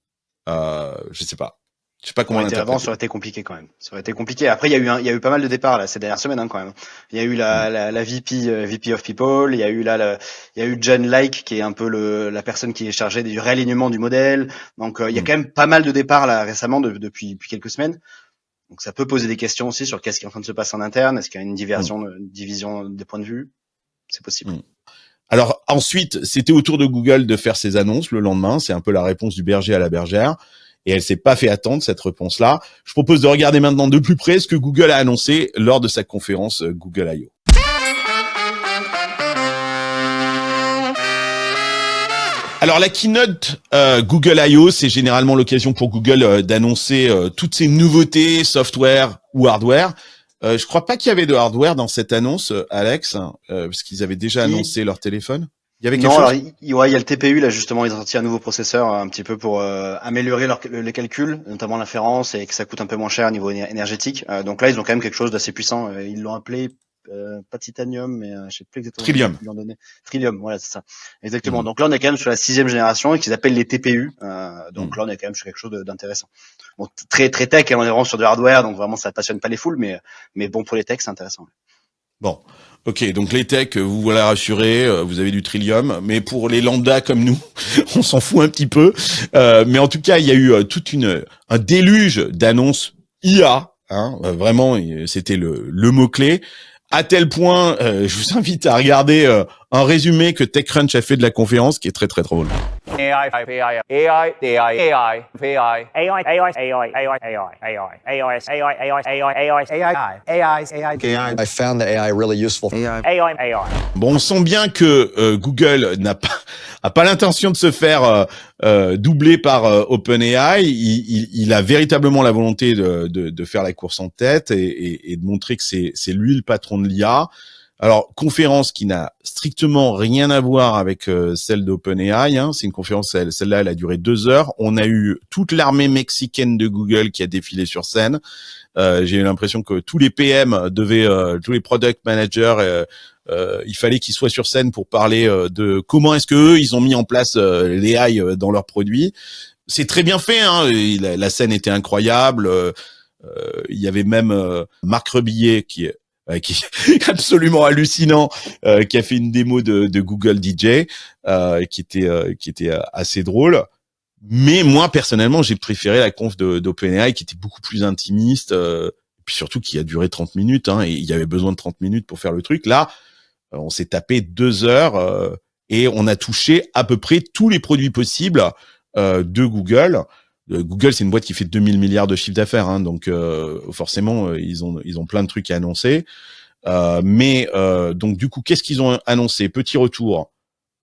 Je sais pas. Je sais pas comment l'interpréter. Avant, ça aurait été compliqué quand même. Ça aurait été compliqué. Après, il y a eu pas mal de départs là ces dernières semaines, hein, quand même. Il y a eu la VP of People. Il y a eu Jen Like, qui est un peu la personne qui est chargée du réalignement du modèle. Donc, il y a quand même pas mal de départs là récemment depuis quelques semaines. Donc, ça peut poser des questions aussi sur qu'est-ce qui est en train de se passer en interne. Est-ce qu'il y a une division des points de vue? C'est possible. Alors ensuite, c'était au tour de Google de faire ses annonces le lendemain. C'est un peu la réponse du berger à la bergère. Et elle s'est pas fait attendre, cette réponse-là. Je propose de regarder maintenant de plus près ce que Google a annoncé lors de sa conférence Google I.O. Alors la keynote Google I/O, c'est généralement l'occasion pour Google d'annoncer toutes ces nouveautés, software ou hardware. Je crois pas qu'il y avait de hardware dans cette annonce, Alex, parce qu'ils avaient déjà annoncé leur téléphone. Il y avait quelque chose. Alors, il y a le TPU, là, justement, ils ont sorti un nouveau processeur, un petit peu pour améliorer les calculs, notamment l'inférence, et que ça coûte un peu moins cher au niveau énergétique. Donc là, ils ont quand même quelque chose d'assez puissant. Ils l'ont appelé, pas Titanium, mais je sais plus exactement. Trillium. Ils l'ont donné. Trillium, voilà, c'est ça. Exactement. Donc là, on est quand même sur la 6e génération, et qu'ils appellent les TPU. Donc là, on est quand même sur quelque chose d'intéressant. Bon, très, très tech, et on est vraiment sur de hardware, donc vraiment, ça passionne pas les foules, mais bon, pour les techs, c'est intéressant. Bon. Ok, donc les techs, vous voilà rassurés, vous avez du Trillium, mais pour les lambda comme nous, on s'en fout un petit peu. Mais en tout cas, il y a eu un déluge d'annonces IA, hein, vraiment, c'était le mot-clé, à tel point, je vous invite à regarder un résumé que TechCrunch a fait de la conférence, qui est très très drôle. AI, AI, AI, AI, AI, AI, AI, AI, AI, AI, AI. I found the AI really useful. AI. Bon, on sent bien que Google a pas l'intention de se faire doubler par OpenAI. Il a véritablement la volonté de faire la course en tête et de montrer que c'est lui le patron de l'IA. Alors, conférence qui n'a strictement rien à voir avec celle d'OpenAI. Hein. C'est une conférence, celle-là, elle a duré 2 heures. On a eu toute l'armée mexicaine de Google qui a défilé sur scène. J'ai eu l'impression que tous les PM tous les product managers, il fallait qu'ils soient sur scène pour parler de comment est-ce que eux ils ont mis en place l'AI dans leurs produits. C'est très bien fait. Hein. La scène était incroyable. Il y avait même Marc Rebillet qui est absolument hallucinant, qui a fait une démo de Google DJ, qui était assez drôle. Mais moi personnellement, j'ai préféré la conf d'OpenAI, qui était beaucoup plus intimiste, et puis surtout qui a duré 30 minutes, hein, et il y avait besoin de 30 minutes pour faire le truc. Là, on s'est tapé 2 heures et on a touché à peu près tous les produits possibles de Google. Google, c'est une boîte qui fait 2000 milliards de chiffre d'affaires, hein, donc forcément ils ont plein de trucs à annoncer. Donc du coup, qu'est-ce qu'ils ont annoncé? Petit retour.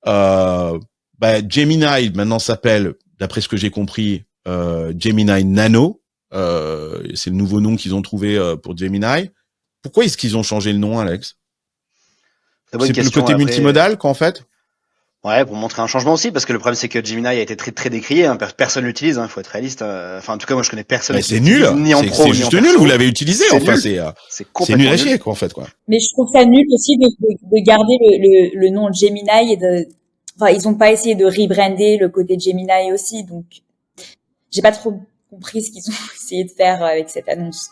Gemini maintenant s'appelle, d'après ce que j'ai compris, Gemini Nano. C'est le nouveau nom qu'ils ont trouvé pour Gemini. Pourquoi est-ce qu'ils ont changé le nom, Alex? C'est le côté multimodal, quoi, en fait? Ouais, pour montrer un changement aussi, parce que le problème c'est que Gemini a été très très décrié, hein, personne l'utilise, il faut être réaliste. Enfin, en tout cas, moi je connais personne. Mais c'est nul, c'est juste nul. Vous l'avez utilisé, enfin c'est nul à chier, quoi, en fait, quoi. Mais je trouve ça nul aussi de garder le nom Gemini enfin, ils ont pas essayé de rebrander le côté Gemini aussi, donc j'ai pas trop compris ce qu'ils ont essayé de faire avec cette annonce.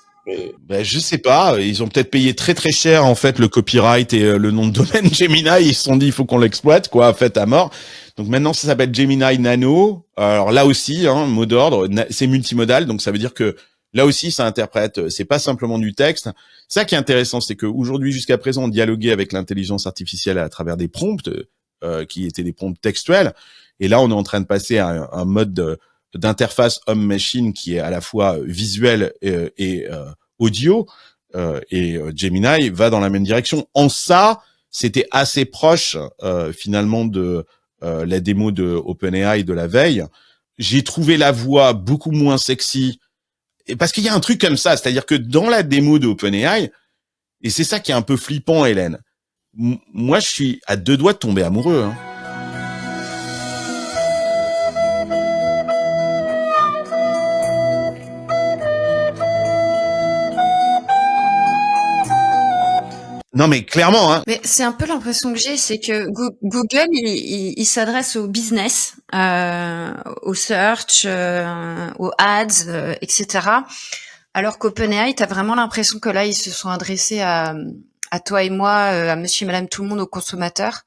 Je sais pas, ils ont peut-être payé très très cher en fait le copyright et le nom de domaine Gemini, ils se sont dit il faut qu'on l'exploite quoi, fait à mort. Donc maintenant ça s'appelle Gemini Nano. Alors là aussi mot d'ordre, c'est multimodal, donc ça veut dire que là aussi ça interprète, c'est pas simplement du texte. Ça qui est intéressant, c'est que aujourd'hui jusqu'à présent on dialoguait avec l'intelligence artificielle à travers des prompts qui étaient des prompts textuels, et là on est en train de passer à un mode d'interface homme-machine qui est à la fois visuel et audio, et Gemini va dans la même direction. En ça, c'était assez proche finalement de la démo de OpenAI de la veille. J'ai trouvé la voix beaucoup moins sexy, et parce qu'il y a un truc comme ça, c'est-à-dire que dans la démo de OpenAI, et c'est ça qui est un peu flippant, Hélène, moi je suis à 2 doigts de tomber amoureux, hein. Non mais clairement, hein. Mais c'est un peu l'impression que j'ai, c'est que Google, il s'adresse au business, au search, aux ads, etc. Alors qu'OpenAI, t'as vraiment l'impression que là, ils se sont adressés à toi et moi, à monsieur et madame tout le monde, aux consommateurs.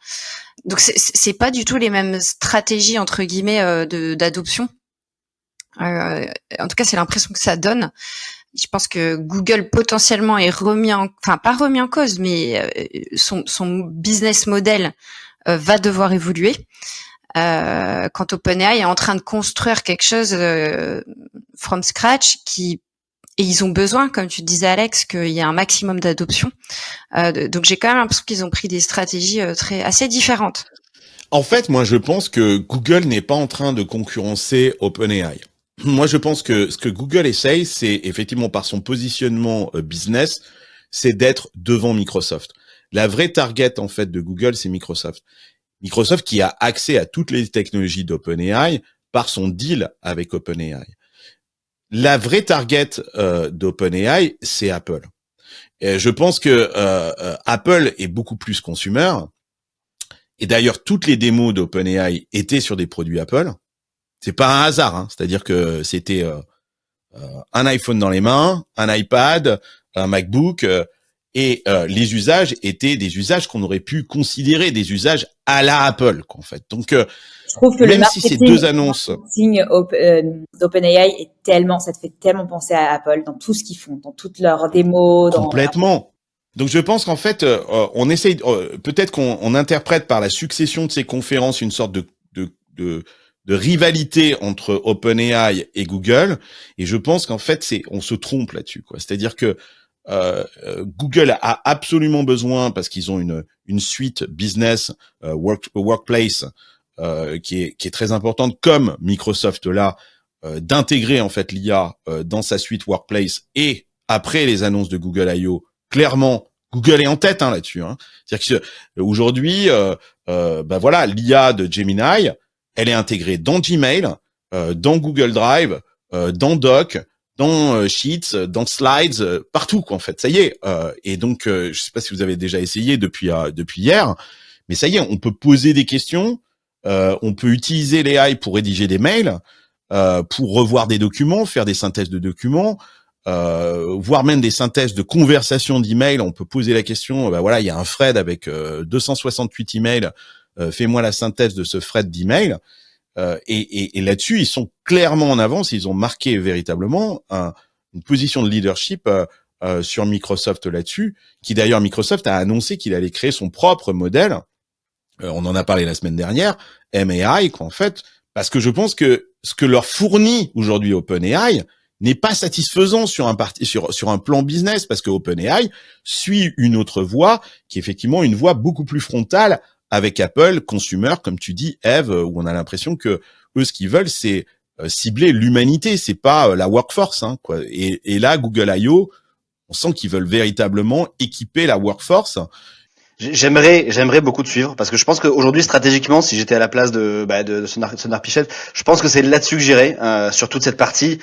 Donc c'est pas du tout les mêmes stratégies entre guillemets d'adoption. En tout cas, c'est l'impression que ça donne. Je pense que Google potentiellement est pas remis en cause, mais son business model va devoir évoluer. Quand OpenAI est en train de construire quelque chose from scratch, et ils ont besoin, comme tu disais Alex, qu'il y ait un maximum d'adoption. Donc j'ai quand même l'impression qu'ils ont pris des stratégies assez différentes. En fait, moi, je pense que Google n'est pas en train de concurrencer OpenAI. Moi, je pense que ce que Google essaye, c'est effectivement par son positionnement business, c'est d'être devant Microsoft. La vraie target, en fait, de Google, c'est Microsoft. Microsoft qui a accès à toutes les technologies d'OpenAI par son deal avec OpenAI. La vraie target d'OpenAI, c'est Apple. Et je pense que Apple est beaucoup plus consumer. Et d'ailleurs, toutes les démos d'OpenAI étaient sur des produits Apple. C'est pas un hasard, hein. C'est-à-dire que c'était un iPhone dans les mains, un iPad, un MacBook, et les usages étaient des usages qu'on aurait pu considérer des usages à la Apple, quoi, en fait. Donc, je trouve que même si ces deux annonces, d'OpenAI est tellement, ça te fait tellement penser à Apple dans tout ce qu'ils font, dans toutes leurs démos, complètement. Donc je pense qu'en fait, on essaye, peut-être qu'on interprète par la succession de ces conférences une sorte de rivalité entre OpenAI et Google, et je pense qu'en fait on se trompe là-dessus, quoi. C'est-à-dire que Google a absolument besoin, parce qu'ils ont une suite business workplace qui est très importante, comme Microsoft là, d'intégrer en fait l'IA dans sa suite workplace, et après les annonces de Google I.O., clairement, Google est en tête là-dessus. Hein. C'est-à-dire que aujourd'hui, voilà, l'IA de Gemini, elle est intégrée dans Gmail, dans Google Drive, dans Doc, dans Sheets, dans Slides, partout, quoi, en fait. Ça y est. Et donc, je sais pas si vous avez déjà essayé depuis hier, mais ça y est, on peut poser des questions, on peut utiliser l'AI pour rédiger des mails, pour revoir des documents, faire des synthèses de documents. Voire même des synthèses de conversations d'emails. On peut poser la question, voilà, il y a un thread avec 268 emails, fais-moi la synthèse de ce thread d'emails. Et là-dessus, ils sont clairement en avance, ils ont marqué véritablement une position de leadership sur Microsoft là-dessus, qui d'ailleurs, Microsoft a annoncé qu'il allait créer son propre modèle. On en a parlé la semaine dernière, MAI, quoi, en fait, parce que je pense que ce que leur fournit aujourd'hui OpenAI n'est pas satisfaisant sur un plan business, parce que OpenAI suit une autre voie qui est effectivement une voie beaucoup plus frontale avec Apple, consumer, comme tu dis, Eve, où on a l'impression que eux, ce qu'ils veulent, c'est cibler l'humanité, c'est pas la workforce, hein, quoi. Et là, Google I.O., on sent qu'ils veulent véritablement équiper la workforce. J'aimerais beaucoup te suivre, parce que je pense qu'aujourd'hui, stratégiquement, si j'étais à la place de Sundar Pichai, je pense que c'est là-dessus que j'irais, sur toute cette partie,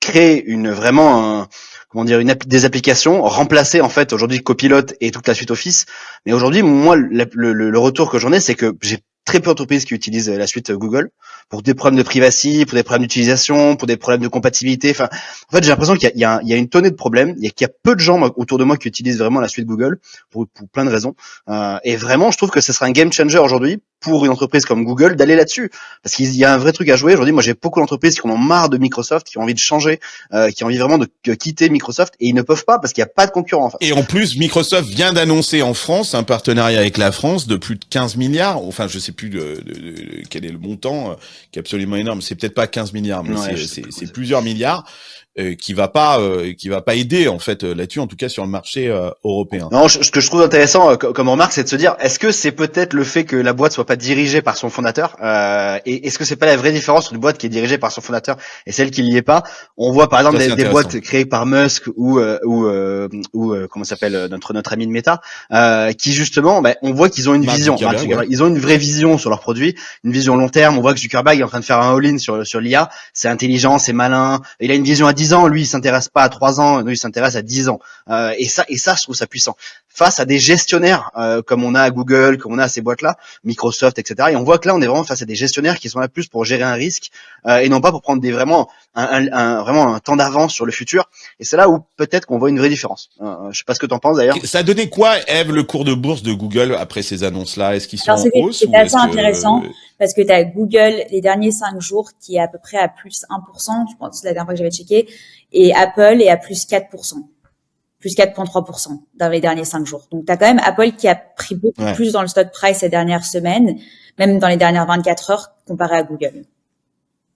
créer des applications, remplacer en fait aujourd'hui Copilot et toute la suite Office. Mais aujourd'hui, moi, le retour que j'en ai, c'est que j'ai très peu d'entreprises qui utilisent la suite Google pour des problèmes de privacy, pour des problèmes d'utilisation, pour des problèmes de compatibilité. Enfin, en fait, j'ai l'impression qu'il y a une tonne de problèmes. Il y a peu de gens autour de moi qui utilisent vraiment la suite Google pour plein de raisons. Et vraiment, je trouve que ce sera un game changer aujourd'hui pour une entreprise comme Google d'aller là-dessus, parce qu'il y a un vrai truc à jouer. Aujourd'hui, moi, j'ai beaucoup d'entreprises qui en ont marre de Microsoft, qui ont envie de changer, qui ont envie vraiment de quitter Microsoft, et ils ne peuvent pas parce qu'il n'y a pas de concurrent en face. Et en plus, Microsoft vient d'annoncer en France un partenariat avec la France de plus de 15 milliards. Enfin, je sais plus quel est le montant, qui est absolument énorme. C'est peut-être pas 15 milliards, mais c'est plusieurs milliards. Qui va pas aider en fait là-dessus, en tout cas sur le marché européen. Non, ce que je trouve intéressant comme remarque, c'est de se dire, est-ce que c'est peut-être le fait que la boîte soit pas dirigée par son fondateur, et est-ce que c'est pas la vraie différence entre une boîte qui est dirigée par son fondateur et celle qui l'y est pas? On voit par exemple des boîtes créées par Musk ou comment s'appelle notre ami de Meta, qui justement, on voit qu'ils ont une vision, ils ont une vraie vision sur leurs produits, une vision long terme. On voit que Zuckerberg est en train de faire un all-in sur l'IA, c'est intelligent, c'est malin, il a une vision à 10 ans, lui il s'intéresse pas à 3 ans, lui il s'intéresse à 10 ans. Et ça je trouve ça puissant. Face à des gestionnaires comme on a à Google, comme on a à ces boîtes-là, Microsoft, etc. Et on voit que là on est vraiment face à des gestionnaires qui sont là plus pour gérer un risque et non pas pour prendre vraiment un temps d'avance sur le futur. Et c'est là où peut-être qu'on voit une vraie différence. Je sais pas ce que t'en penses d'ailleurs. Ça a donné quoi, Eve, le cours de bourse de Google après ces annonces-là? Est-ce qu'ils sont en hausse? C'est assez intéressant parce que tu as Google les derniers 5 jours qui est à peu près à plus 1%, je pense la dernière fois que j'avais checké, et Apple est à plus 4%. Plus 4,3% dans les derniers 5 jours. Donc, tu as quand même Apple qui a pris beaucoup plus dans le stock price ces dernières semaines, même dans les dernières 24 heures comparé à Google.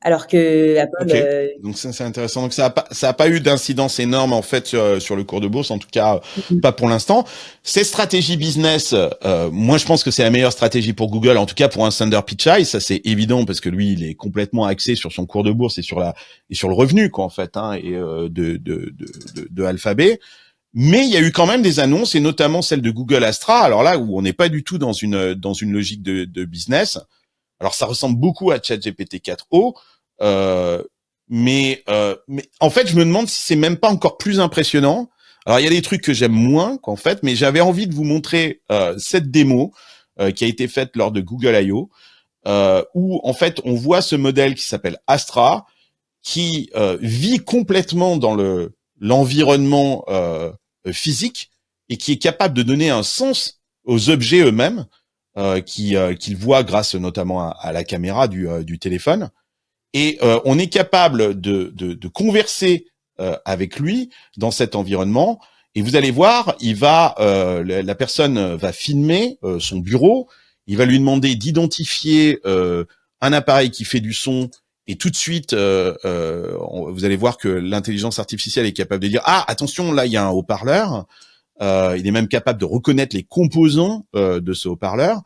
Alors que Apple, Ok. Donc ça c'est intéressant. Donc ça a pas eu d'incidence énorme en fait sur le cours de bourse, en tout cas pas pour l'instant. Ces stratégies business, moi je pense que c'est la meilleure stratégie pour Google, en tout cas pour un Sundar Pichai, ça c'est évident parce que lui il est complètement axé sur son cours de bourse et sur le revenu quoi en fait et de Alphabet. Mais il y a eu quand même des annonces et notamment celle de Google Astra. Alors là où on n'est pas du tout dans une logique de business. Alors ça ressemble beaucoup à ChatGPT 4o. Mais en fait, je me demande si c'est même pas encore plus impressionnant. Alors, il y a des trucs que j'aime moins, qu'en fait, mais j'avais envie de vous montrer cette démo qui a été faite lors de Google I.O., où en fait, on voit ce modèle qui s'appelle Astra, qui vit complètement dans l'environnement physique et qui est capable de donner un sens aux objets eux-mêmes, qu'il voit grâce notamment à la caméra du téléphone. Et on est capable de converser avec lui dans cet environnement. Et vous allez voir, la personne va filmer son bureau. Il va lui demander d'identifier un appareil qui fait du son. Et tout de suite, vous allez voir que l'intelligence artificielle est capable de dire attention, là il y a un haut-parleur. Il est même capable de reconnaître les composants de ce haut-parleur.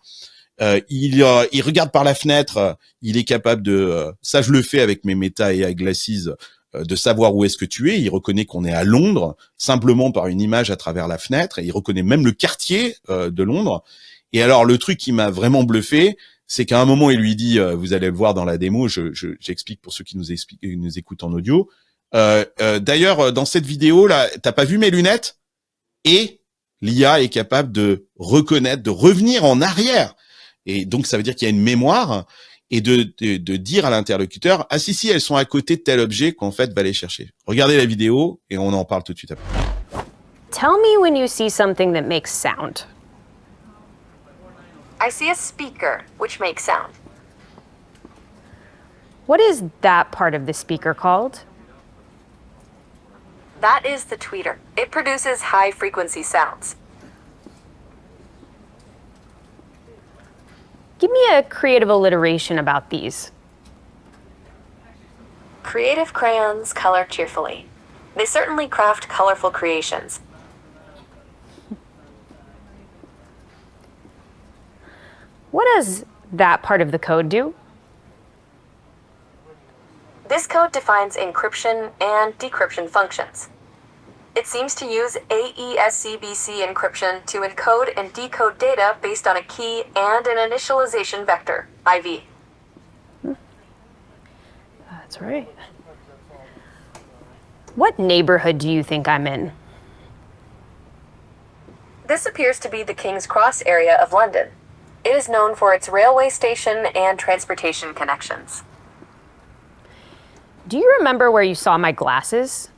Il regarde par la fenêtre, il est capable de, ça je le fais avec mes Meta AI Glasses, de savoir où est-ce que tu es. Il reconnaît qu'on est à Londres simplement par une image à travers la fenêtre, et il reconnaît même le quartier de Londres. Et alors le truc qui m'a vraiment bluffé, c'est qu'à un moment il lui dit, vous allez le voir dans la démo, j'explique pour ceux qui nous écoutent en audio. D'ailleurs dans cette vidéo là, t'as pas vu mes lunettes? Et l'IA est capable de reconnaître, de revenir en arrière. Et donc, ça veut dire qu'il y a une mémoire et de dire à l'interlocuteur, si, elles sont à côté de tel objet qu'en fait, va les chercher. Regardez la vidéo et on en parle tout de suite après. Tell me when you see something that makes sound. I see a speaker, which makes sound. What is that part of the speaker called? That is the tweeter. It produces high-frequency sounds. Give me a creative alliteration about these. Creative crayons color cheerfully. They certainly craft colorful creations. What does that part of the code do? This code defines encryption and decryption functions. It seems to use AES-CBC encryption to encode and decode data based on a key and an initialization vector, IV. That's right. What neighborhood do you think I'm in? This appears to be the King's Cross area of London. It is known for its railway station and transportation connections. Do you remember where you saw my glasses?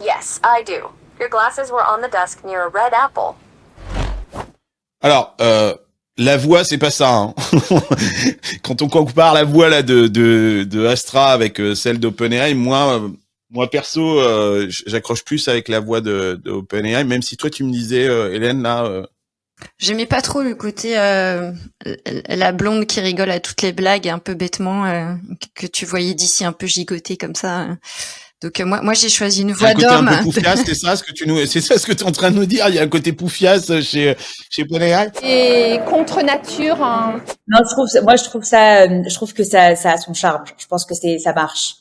Yes, I do. Your glasses were on the desk near a red apple. Alors, la voix, c'est pas ça. Hein. Quand on compare la voix là de Astra avec celle d'OpenAI, moi perso, j'accroche plus avec la voix de OpenAI, même si toi tu me disais, Hélène, là. J'aimais pas trop le côté la blonde qui rigole à toutes les blagues un peu bêtement que tu voyais d'ici un peu gigoter comme ça. Donc moi j'ai choisi une voix d'homme. Un peu poufiasse, c'est ça ce que tu es en train de nous dire. Il y a un côté poufiasse chez OpenAI. Et contre nature. Hein. Non, je trouve que ça a son charme. Je pense que ça marche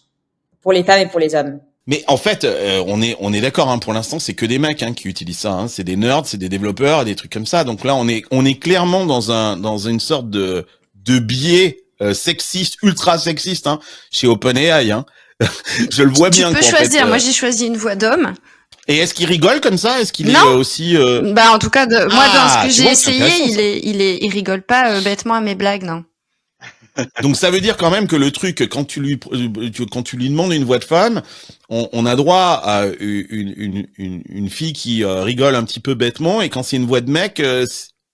pour les femmes et pour les hommes. Mais en fait, on est d'accord. Pour l'instant, c'est que des mecs qui utilisent ça. C'est des nerds, c'est des développeurs, des trucs comme ça. Donc là, on est clairement dans une sorte de biais sexiste, ultra sexiste chez OpenAI. Je le vois bien. Tu peux choisir. Moi, j'ai choisi une voix d'homme. Et est-ce qu'il rigole comme ça? Est-ce qu'il est aussi Bah, en tout cas, moi, dans ce que j'ai essayé, il rigole pas bêtement à mes blagues, non. Donc ça veut dire quand même que le truc, quand tu lui demandes une voix de femme, on a droit à une fille qui rigole un petit peu bêtement, et quand c'est une voix de mec,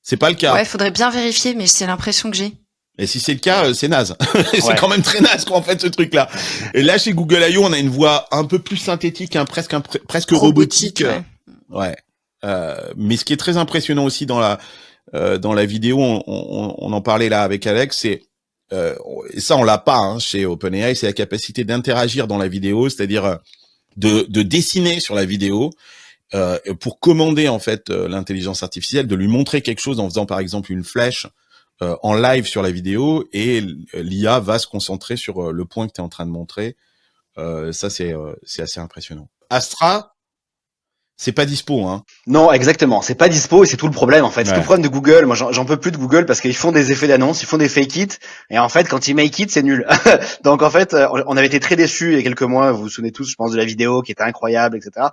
c'est pas le cas. Ouais, faudrait bien vérifier, mais c'est l'impression que j'ai. Et si c'est le cas, c'est naze. C'est Ouais. quand même très naze, quoi, en fait, ce truc-là. Et là, chez Google I.O., on a une voix un peu plus synthétique, presque robotique. Ouais. Mais ce qui est très impressionnant aussi dans la vidéo, on en parlait là avec Alex, c'est et ça on l'a pas chez OpenAI, c'est la capacité d'interagir dans la vidéo, c'est-à-dire de dessiner sur la vidéo pour commander en fait l'intelligence artificielle, de lui montrer quelque chose en faisant par exemple une flèche en live sur la vidéo, et l'IA va se concentrer sur le point que tu es en train de montrer. Ça c'est assez impressionnant. Astra, c'est pas dispo, hein. Non, exactement. C'est pas dispo et c'est tout le problème, en fait. C'est tout Ouais. le problème de Google. Moi, j'en peux plus de Google parce qu'ils font des effets d'annonce, ils font des fake it. Et en fait, quand ils make it, c'est nul. Donc, en fait, on avait été très déçus il y a quelques mois. Vous vous souvenez tous, je pense, de la vidéo qui était incroyable, etc.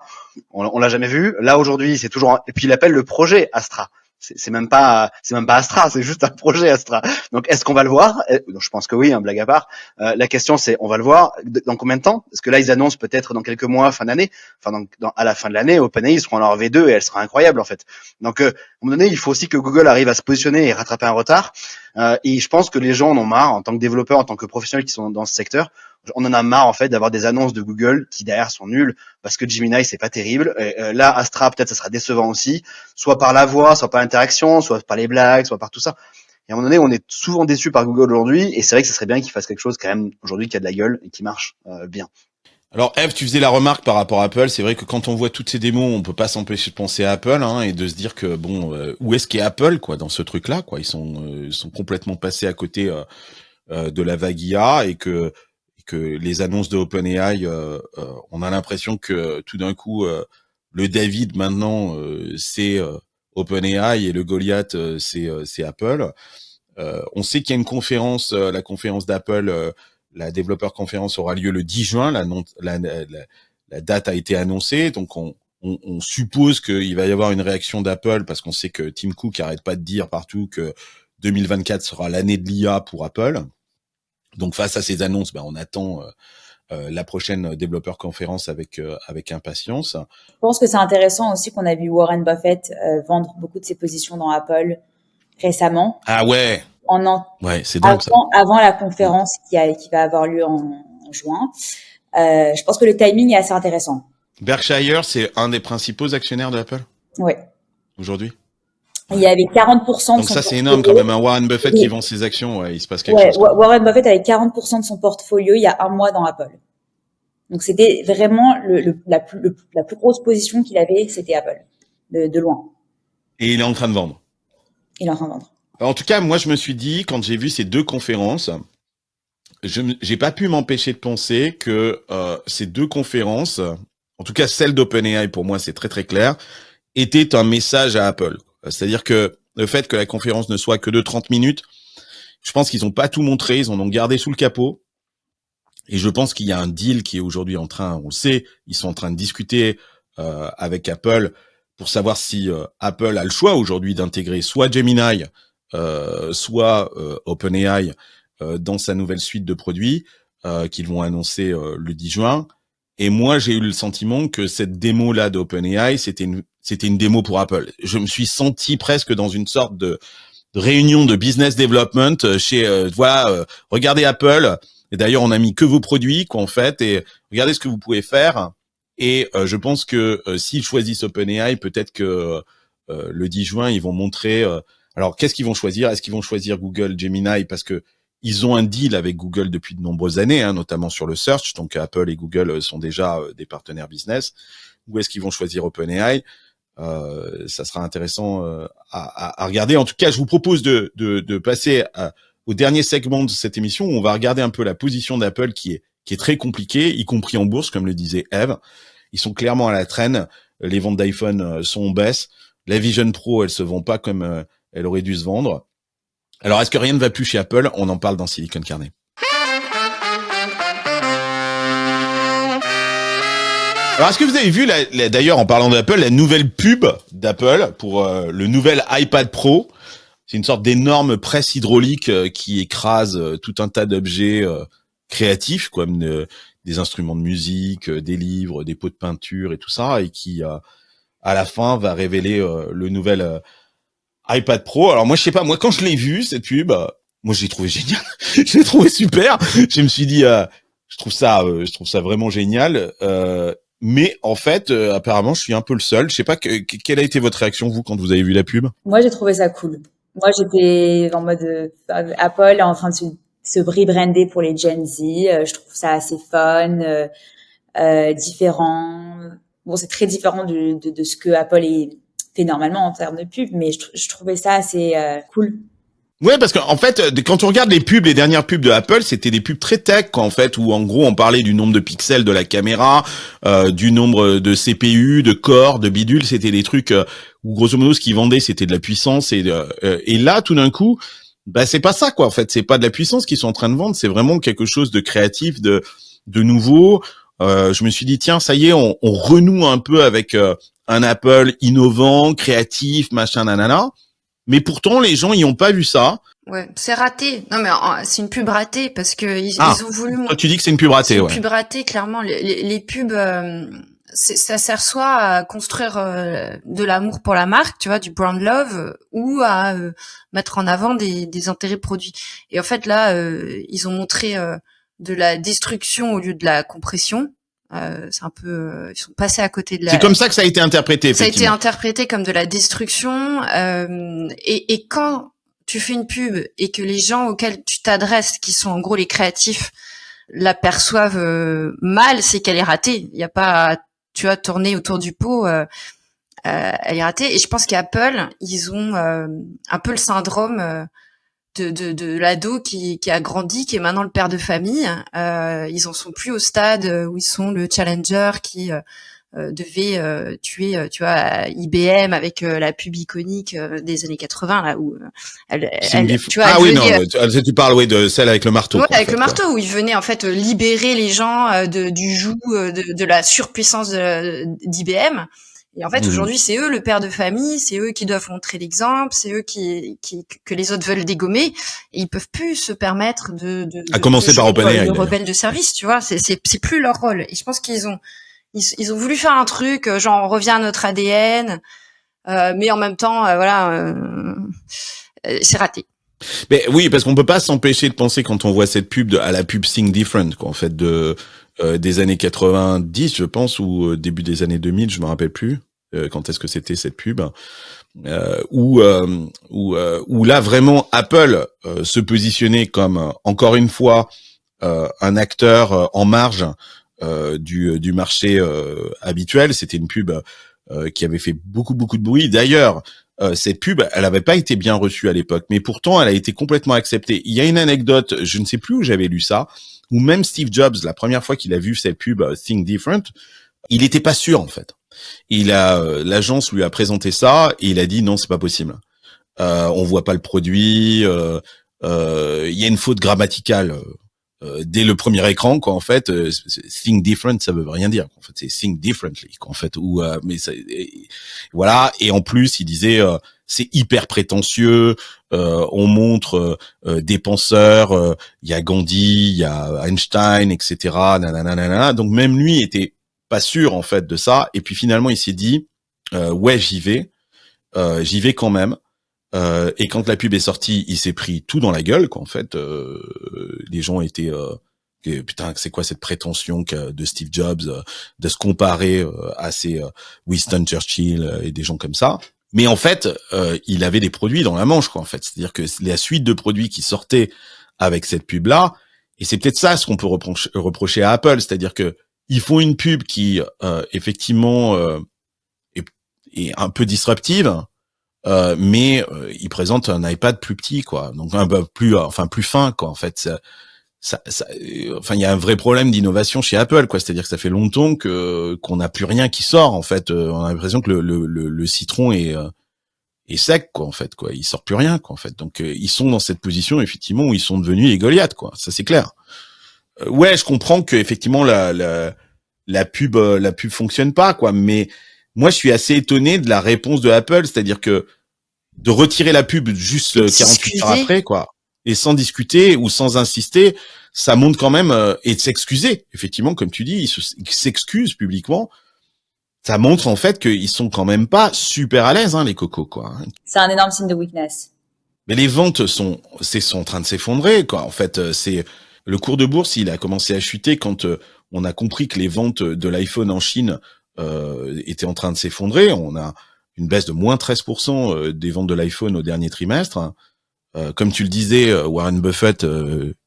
On l'a jamais vu. Là, aujourd'hui, c'est toujours, et puis il appelle le projet Astra. C'est même pas Astra, c'est juste un projet Astra. Donc, est-ce qu'on va le voir? Je pense que oui, blague à part. La question, c'est, on va le voir dans combien de temps? Parce que là, ils annoncent peut-être dans quelques mois, fin d'année. Enfin, à la fin de l'année, OpenAI, ils seront en leur V2 et elle sera incroyable, en fait. Donc, à un moment donné, il faut aussi que Google arrive à se positionner et rattraper un retard. Et je pense que les gens en ont marre, en tant que développeurs, en tant que professionnels qui sont dans ce secteur. On en a marre, en fait, d'avoir des annonces de Google qui, derrière, sont nulles parce que Gemini, c'est pas terrible. Là, Astra, peut-être, ça sera décevant aussi. Soit par la voix, soit par l'interaction, soit par les blagues, soit par tout ça. Et à un moment donné, on est souvent déçu par Google aujourd'hui. Et c'est vrai que ce serait bien qu'ils fassent quelque chose, quand même, aujourd'hui, qui a de la gueule et qui marche bien. Alors Eve, tu faisais la remarque par rapport à Apple. C'est vrai que quand on voit toutes ces démos, on peut pas s'empêcher de penser à Apple et de se dire que bon, où est-ce qu'est Apple quoi dans ce truc-là quoi. Ils sont complètement passés à côté de la vague IA et que les annonces de OpenAI, on a l'impression que tout d'un coup le David maintenant c'est OpenAI et le Goliath c'est Apple. On sait qu'il y a une conférence, la conférence d'Apple. La développeur conférence aura lieu le 10 juin. La date a été annoncée, donc on suppose qu'il va y avoir une réaction d'Apple parce qu'on sait que Tim Cook arrête pas de dire partout que 2024 sera l'année de l'IA pour Apple. Donc face à ces annonces, on attend la prochaine développeur conférence avec impatience. Je pense que c'est intéressant aussi qu'on a vu Warren Buffett vendre beaucoup de ses positions dans Apple récemment. Ah ouais. Ouais, c'est dingue, avant la conférence qui va avoir lieu en juin. Je pense que le timing est assez intéressant. Berkshire, c'est un des principaux actionnaires de Apple. Oui. Aujourd'hui. Il y avait 40% de donc son ça, c'est portfolio. énorme quand même. Un Warren Buffett qui vend ses actions, il se passe quelque chose. Warren Buffett avait 40% de son portfolio il y a un mois dans Apple. Donc c'était vraiment la plus grosse position qu'il avait, c'était Apple, de loin. Et il est en train de vendre. Il est en train de vendre. En tout cas, moi, je me suis dit, quand j'ai vu ces deux conférences, j'ai pas pu m'empêcher de penser que ces deux conférences, en tout cas celle d'OpenAI, pour moi, c'est très très clair, était un message à Apple. C'est-à-dire que le fait que la conférence ne soit que de 30 minutes, je pense qu'ils ont pas tout montré, ils en ont gardé sous le capot. Et je pense qu'il y a un deal qui est aujourd'hui on le sait, ils sont en train de discuter avec Apple pour savoir si Apple a le choix aujourd'hui d'intégrer soit Gemini, soit OpenAI dans sa nouvelle suite de produits qu'ils vont annoncer le 10 juin. Et moi, j'ai eu le sentiment que cette démo-là d'OpenAI, c'était une démo pour Apple. Je me suis senti presque dans une sorte de réunion de business development chez regardez Apple. Et d'ailleurs, on a mis que vos produits, en fait, et regardez ce que vous pouvez faire. Et je pense que s'ils choisissent OpenAI, peut-être que le 10 juin, ils vont montrer. Alors, qu'est-ce qu'ils vont choisir? Est-ce qu'ils vont choisir Google Gemini parce que ils ont un deal avec Google depuis de nombreuses années, notamment sur le search. Donc, Apple et Google sont déjà des partenaires business. Ou est-ce qu'ils vont choisir OpenAI? Ça sera intéressant à regarder. En tout cas, je vous propose de passer au dernier segment de cette émission où on va regarder un peu la position d'Apple qui est très compliquée, y compris en bourse, comme le disait Eve. Ils sont clairement à la traîne. Les ventes d'iPhone sont en baisse. La Vision Pro, elle se vend pas comme elle aurait dû se vendre. Alors, est-ce que rien ne va plus chez Apple? On en parle dans Silicon Carnet. Alors, est-ce que vous avez vu, d'ailleurs, en parlant d'Apple, la nouvelle pub d'Apple pour le nouvel iPad Pro? C'est une sorte d'énorme presse hydraulique qui écrase tout un tas d'objets créatifs, comme des instruments de musique, des livres, des pots de peinture et tout ça, et qui, à la fin, va révéler le nouvel iPad Pro. Alors moi, je sais pas, moi, quand je l'ai vu, cette pub, moi, je l'ai trouvé génial. Je l'ai trouvé super. Je me suis dit, je trouve ça vraiment génial. Mais en fait, apparemment, je suis un peu le seul. Je sais pas, quelle a été votre réaction, vous, quand vous avez vu la pub? Moi, j'ai trouvé ça cool. Moi, j'étais en mode Apple est en train de se se rebrander pour les Gen Z. Je trouve ça assez fun, différent. Bon, c'est très différent de ce que Apple fait normalement en termes de pub, mais je trouvais ça assez cool. Ouais, parce qu'en fait, quand on regarde les dernières pubs de Apple, c'était des pubs très tech, quoi, en fait, où en gros on parlait du nombre de pixels de la caméra, du nombre de CPU, de corps, de bidules. C'était des trucs où grosso modo ce qu'ils vendaient c'était de la puissance et là tout d'un coup, bah c'est pas ça, quoi. En fait, c'est pas de la puissance qu'ils sont en train de vendre, c'est vraiment quelque chose de créatif, de nouveau. Je me suis dit tiens, ça y est, on renoue un peu avec un Apple innovant, créatif, machin, nanana. Mais pourtant, les gens, ils ont pas vu ça. Ouais, c'est raté. Non, mais c'est une pub ratée parce que ils ont voulu. Toi, tu dis que c'est une pub ratée, ouais. C'est une pub ratée, clairement. Les pubs, ça sert soit à construire de l'amour pour la marque, tu vois, du brand love, ou à mettre en avant des intérêts produits. Et en fait, là, ils ont montré de la destruction au lieu de la compression. C'est un peu, ils sont passés à côté de la. C'est comme ça que ça a été interprété. Ça a été interprété comme de la destruction. Et quand tu fais une pub et que les gens auxquels tu t'adresses, qui sont en gros les créatifs, la perçoivent mal, c'est qu'elle est ratée. Il n'y a pas, tu vois, tourner autour du pot. Elle est ratée. Et je pense qu'Apple, ils ont un peu le syndrome. De l'ado qui a grandi, qui est maintenant le père de famille. Ils en sont plus au stade où ils sont le challenger qui devait tuer, tu vois, IBM avec la pub iconique des années 80 là où tu vois, tu parles de celle avec le marteau. Ouais, avec le marteau où il venait en fait libérer les gens du joug de la surpuissance d'IBM. Et en fait, aujourd'hui, c'est eux le père de famille, c'est eux qui doivent montrer l'exemple, c'est eux que les autres veulent dégommer. Et ils peuvent plus se permettre à commencer par OpenAI, le rebelle de service, tu vois. C'est plus leur rôle. Et je pense qu'ils ont voulu faire un truc, genre on revient à notre ADN, mais en même temps, c'est raté. Mais oui, parce qu'on peut pas s'empêcher de penser quand on voit cette pub à la pub Think Different, quoi, en fait, des années 90, je pense, ou début des années 2000, je me rappelle plus quand est-ce que c'était cette pub, où là vraiment Apple se positionnait comme encore une fois un acteur en marge du marché habituel. C'était une pub qui avait fait beaucoup de bruit. D'ailleurs, cette pub, elle avait pas été bien reçue à l'époque, mais pourtant elle a été complètement acceptée. Il y a une anecdote, je ne sais plus où j'avais lu ça, où même Steve Jobs, la première fois qu'il a vu cette pub Think Different, il était pas sûr en fait. L'agence lui a présenté ça et il a dit non, c'est pas possible. On voit pas le produit. Il y a une faute grammaticale dès le premier écran, quoi. En fait, Think Different, ça veut rien dire. En fait, c'est Think Differently, quoi, en fait. Voilà. Et en plus, il disait c'est hyper prétentieux. On montre des penseurs. Il y a Gandhi, il y a Einstein, etc. Nanana. Donc même lui était pas sûr en fait de ça. Et puis finalement, il s'est dit ouais, j'y vais quand même. Et quand la pub est sortie, il s'est pris tout dans la gueule, quoi. En fait, les gens étaient putain, c'est quoi cette prétention de Steve Jobs de se comparer à ces Winston Churchill et des gens comme ça. Mais en fait, il avait des produits dans la manche, quoi. En fait, c'est-à-dire que la suite de produits qui sortaient avec cette pub-là, et c'est peut-être ça ce qu'on peut reprocher à Apple, c'est-à-dire que ils font une pub qui effectivement est un peu disruptive. Mais il présente un iPad plus petit, quoi, donc un peu plus fin, quoi. En fait, il y a un vrai problème d'innovation chez Apple, quoi. C'est-à-dire que ça fait longtemps qu'on n'a plus rien qui sort. En fait, on a l'impression que le citron est sec, quoi. En fait, quoi, il sort plus rien, quoi. En fait, donc ils sont dans cette position effectivement où ils sont devenus les Goliaths, quoi. Ça c'est clair. Ouais, je comprends que effectivement la pub fonctionne pas, quoi, mais moi, je suis assez étonné de la réponse de Apple, c'est-à-dire que de retirer la pub juste 48 heures après, quoi, et sans discuter ou sans insister, ça montre quand même, et de s'excuser, effectivement, comme tu dis, ils s'excusent publiquement, ça montre en fait qu'ils sont quand même pas super à l'aise, hein, les cocos, quoi. C'est un énorme signe de weakness. Mais les ventes sont en train de s'effondrer, quoi. En fait, c'est le cours de bourse, il a commencé à chuter quand on a compris que les ventes de l'iPhone en Chine était en train de s'effondrer. On a une baisse de moins 13% des ventes de l'iPhone au dernier trimestre. Comme tu le disais, Warren Buffett,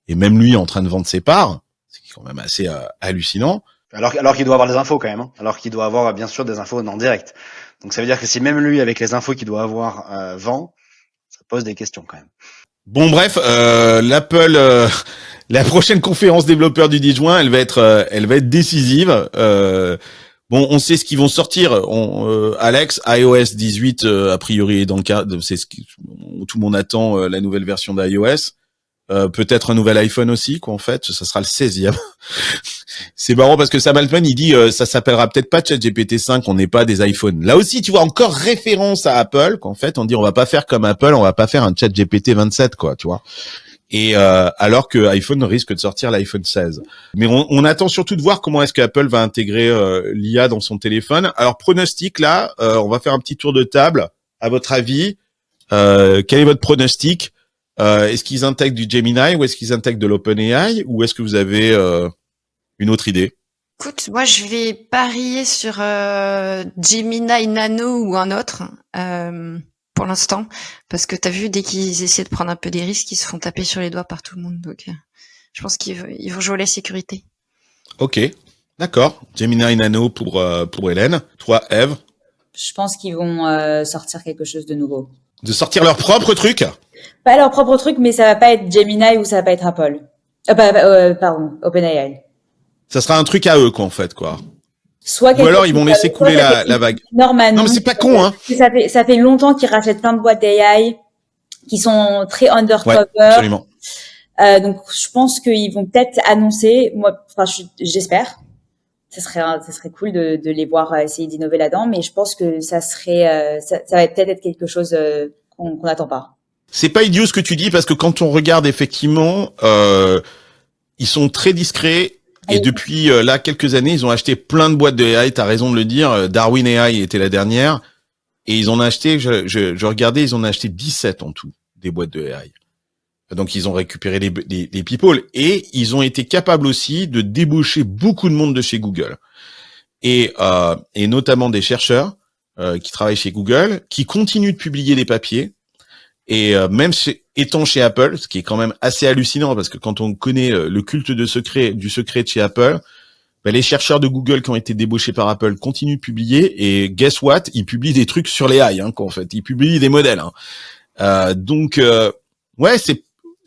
et même lui en train de vendre ses parts, c'est quand même assez hallucinant. Alors qu'il doit avoir des infos quand même, hein. Alors qu'il doit avoir bien sûr des infos en direct. Donc ça veut dire que si même lui, avec les infos qu'il doit avoir, vend, ça pose des questions quand même. Bon bref, l'Apple, la prochaine conférence développeurs du 10 juin, elle va être décisive. Bon, on sait ce qu'ils vont sortir. Alex, iOS 18 a priori est dans le cas. C'est ce que tout le monde attend, la nouvelle version d'iOS. Peut-être un nouvel iPhone aussi, quoi. En fait, ça sera le 16e. C'est marrant parce que Sam Altman, il dit ça s'appellera peut-être pas ChatGPT 5, on n'est pas des iPhones. Là aussi, tu vois encore référence à Apple, qu'en fait, on dit on va pas faire comme Apple, on va pas faire un ChatGPT 27, quoi, tu vois. Et alors que iPhone risque de sortir l'iPhone 16. Mais on attend surtout de voir comment est-ce que Apple va intégrer l'IA dans son téléphone. Alors pronostic là, on va faire un petit tour de table. À votre avis, quel est votre pronostic? Est-ce qu'ils intègrent du Gemini ou est-ce qu'ils intègrent de l'OpenAI ou est-ce que vous avez une autre idée? Écoute, moi je vais parier sur Gemini Nano ou un autre pour l'instant, parce que t'as vu, dès qu'ils essaient de prendre un peu des risques, ils se font taper sur les doigts par tout le monde. Donc je pense qu'ils vont jouer la sécurité. Ok, d'accord. Gemini Nano pour Hélène. Toi, Eve? Je pense qu'ils vont sortir quelque chose de nouveau. De sortir leur propre truc? Pas leur propre truc, mais ça va pas être Gemini ou ça va pas être Apple. Pardon, OpenAI. Ça sera un truc à eux, quoi, en fait, quoi. Ou alors ils vont laisser couler la vague. Norman. Non, mais c'est pas con, hein. Ça fait longtemps qu'ils rachètent plein de boîtes d'AI qui sont très undercover. Ouais, absolument. Donc je pense qu'ils vont peut-être annoncer. Moi, enfin, j'espère. Ça serait cool de les voir essayer d'innover là-dedans, mais je pense que ça va peut-être être quelque chose qu'on n'attend pas. C'est pas idiot ce que tu dis parce que quand on regarde effectivement, ils sont très discrets et depuis là quelques années, ils ont acheté plein de boîtes de AI. T'as raison de le dire. Darwin AI était la dernière et ils en ont acheté. Je regardais, ils en ont acheté 17 en tout des boîtes de AI. Donc ils ont récupéré les people et ils ont été capables aussi de débaucher beaucoup de monde de chez Google et notamment des chercheurs qui travaillent chez Google, qui continuent de publier des papiers. Et même étant chez Apple, ce qui est quand même assez hallucinant parce que quand on connaît le culte du secret de chez Apple, ben les chercheurs de Google qui ont été débauchés par Apple continuent de publier et guess what, ils publient des trucs sur les AI, en fait, ils publient des modèles. Donc ouais,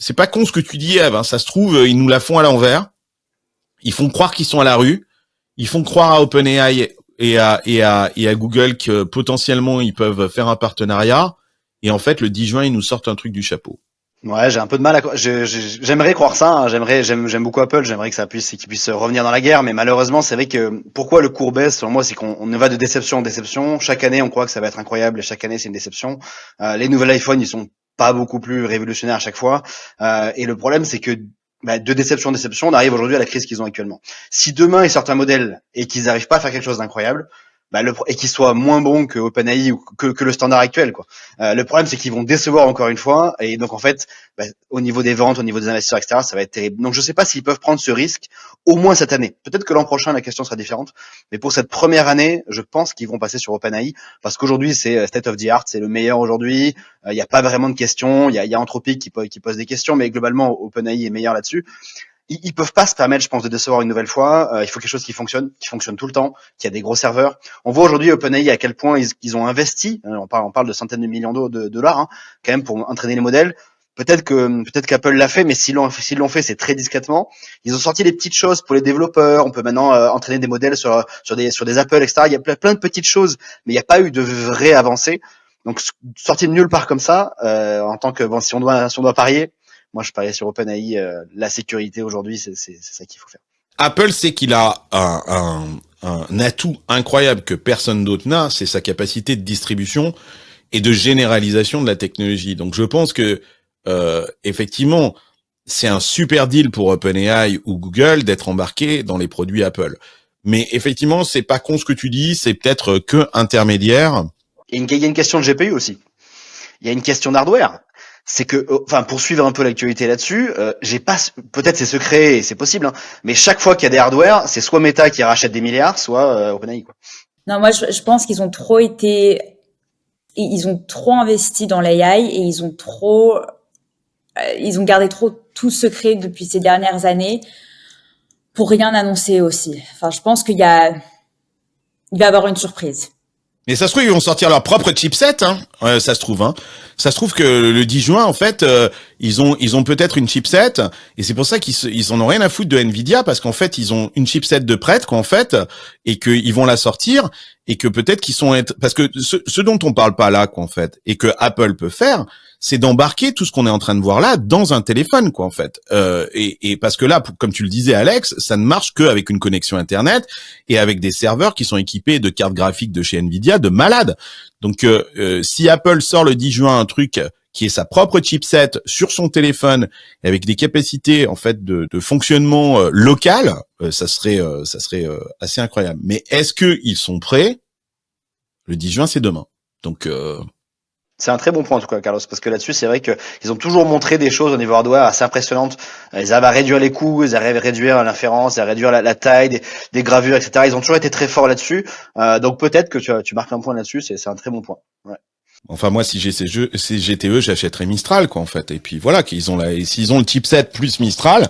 c'est pas con ce que tu dis, Eve. Hein. Ça se trouve, ils nous la font à l'envers. Ils font croire qu'ils sont à la rue. Ils font croire à OpenAI et à Google que potentiellement ils peuvent faire un partenariat. Et en fait, le 10 juin, ils nous sortent un truc du chapeau. Ouais, j'ai un peu de mal à j'aimerais croire ça, hein. J'aime beaucoup Apple, j'aimerais que qu'ils puissent revenir dans la guerre, mais malheureusement, c'est vrai que pourquoi le cours baisse, selon moi, c'est qu'on va de déception en déception. Chaque année, on croit que ça va être incroyable et chaque année, c'est une déception. Les nouveaux iPhones, ils sont pas beaucoup plus révolutionnaires à chaque fois. Et le problème, c'est que de déception en déception, on arrive aujourd'hui à la crise qu'ils ont actuellement. Si demain, ils sortent un modèle et qu'ils n'arrivent pas à faire quelque chose d'incroyable, et qu'il soit moins bon que OpenAI ou que le standard actuel, quoi. Le problème, c'est qu'ils vont décevoir encore une fois, et donc en fait, au niveau des ventes, au niveau des investisseurs, etc., ça va être terrible. Donc je sais pas s'ils peuvent prendre ce risque au moins cette année. Peut-être que l'an prochain, la question sera différente, mais pour cette première année, je pense qu'ils vont passer sur OpenAI parce qu'aujourd'hui, c'est state of the art, c'est le meilleur aujourd'hui. Il y a pas vraiment de questions. Il y a Anthropic qui pose des questions, mais globalement, OpenAI est meilleur là-dessus. Ils peuvent pas se permettre, je pense, de décevoir une nouvelle fois. Il faut quelque chose qui fonctionne tout le temps, qui a des gros serveurs. On voit aujourd'hui OpenAI à quel point ils ont investi. On parle de centaines de millions de dollars, hein, quand même, pour entraîner les modèles. Peut-être qu'Apple l'a fait, mais s'ils l'ont fait, c'est très discrètement. Ils ont sorti des petites choses pour les développeurs. On peut maintenant entraîner des modèles sur des Apple, etc. Il y a plein de petites choses, mais il n'y a pas eu de vraie avancée. Donc sorti de nulle part comme ça, en tant que si on doit parier. Moi, je parie sur OpenAI. La sécurité aujourd'hui, c'est ça qu'il faut faire. Apple sait qu'il a un atout incroyable que personne d'autre n'a, c'est sa capacité de distribution et de généralisation de la technologie. Donc, je pense que effectivement, c'est un super deal pour OpenAI ou Google d'être embarqué dans les produits Apple. Mais effectivement, c'est pas con ce que tu dis, c'est peut-être que intermédiaire. Il y a une question de GPU aussi. Il y a une question d'hardware. C'est que, pour suivre un peu l'actualité là-dessus, peut-être c'est secret et c'est possible, hein, mais chaque fois qu'il y a des hardware, c'est soit Meta qui rachète des milliards, soit OpenAI, quoi. Non, moi je pense qu'ils ont trop investi dans l'AI et ils ont gardé trop tout secret depuis ces dernières années pour rien annoncer aussi. Enfin, je pense il va y avoir une surprise. Mais ça se trouve, ils vont sortir leur propre chipset, hein. Ça se trouve, hein. Ça se trouve que le 10 juin, en fait, ils ont peut-être une chipset, et c'est pour ça qu'ils en ont rien à foutre de Nvidia, parce qu'en fait, ils ont une chipset de prête, quoi, en fait, et qu'ils vont la sortir, et que peut-être parce que ce dont on parle pas là, quoi, en fait, et que Apple peut faire, c'est d'embarquer tout ce qu'on est en train de voir là dans un téléphone, quoi, en fait. Et parce que là, comme tu le disais, Alex, ça ne marche qu'avec une connexion Internet et avec des serveurs qui sont équipés de cartes graphiques de chez Nvidia de malade. Donc, si Apple sort le 10 juin un truc qui est sa propre chipset sur son téléphone avec des capacités en fait de fonctionnement local, ça serait assez incroyable. Mais est-ce que ils sont prêts? Le 10 juin, c'est demain. Donc c'est un très bon point en tout cas, Carlos, parce que là-dessus, c'est vrai qu'ils ont toujours montré des choses au niveau hardware assez impressionnantes. Ils arrivent à réduire les coûts, ils arrivent à réduire l'inférence, à réduire la taille des gravures, etc. Ils ont toujours été très forts là-dessus. Donc peut-être que tu marques un point là-dessus, c'est un très bon point. Ouais. Enfin, moi, si j'étais eux, j'achèterais Mistral, quoi, en fait. Et puis voilà, s'ils ont le chipset plus Mistral,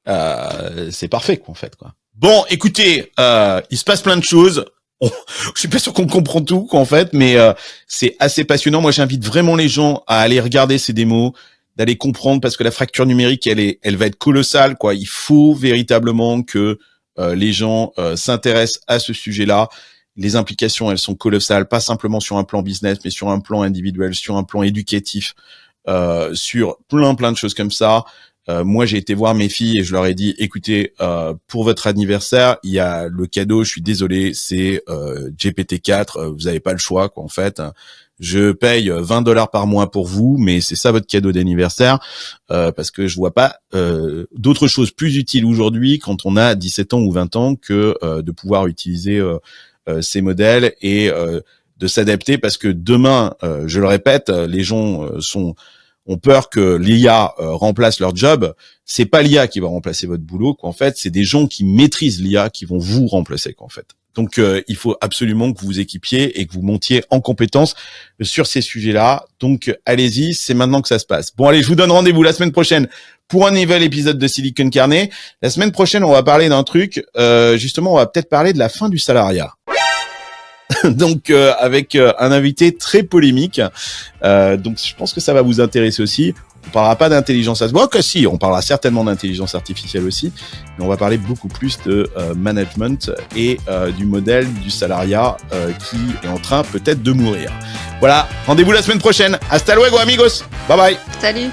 c'est parfait, quoi, en fait, quoi. Bon, écoutez, il se passe plein de choses. Je suis pas sûr qu'on comprend tout, quoi, en fait, mais c'est assez passionnant. Moi, j'invite vraiment les gens à aller regarder ces démos, d'aller comprendre, parce que la fracture numérique, elle va être colossale, quoi. Il faut véritablement que les gens s'intéressent à ce sujet-là. Les implications, elles sont colossales, pas simplement sur un plan business, mais sur un plan individuel, sur un plan éducatif, sur plein de choses comme ça. Moi, j'ai été voir mes filles et je leur ai dit, écoutez, pour votre anniversaire, il y a le cadeau, je suis désolé, c'est GPT-4, vous avez pas le choix, quoi, en fait. Je paye $20 par mois pour vous, mais c'est ça votre cadeau d'anniversaire, parce que je vois pas d'autres choses plus utiles aujourd'hui quand on a 17 ans ou 20 ans que de pouvoir utiliser ces modèles et de s'adapter, parce que demain, je le répète, les gens ont peur que l'IA remplace leur job. C'est pas l'IA qui va remplacer votre boulot, quoi. En fait, c'est des gens qui maîtrisent l'IA qui vont vous remplacer, quoi, en fait. Donc, il faut absolument que vous vous équipiez et que vous montiez en compétence sur ces sujets-là. Donc, allez-y, c'est maintenant que ça se passe. Bon, allez, je vous donne rendez-vous la semaine prochaine pour un nouvel épisode de Silicon Carnet. La semaine prochaine, on va parler d'un truc. Justement, on va peut-être parler de la fin du salariat. Donc avec un invité très polémique, donc je pense que ça va vous intéresser aussi. On parlera pas d'intelligence artificielle, que si, on parlera certainement d'intelligence artificielle aussi, mais on va parler beaucoup plus de management et du modèle du salariat qui est en train peut-être de mourir. Voilà, rendez-vous la semaine prochaine. Hasta luego amigos, bye bye. Salut.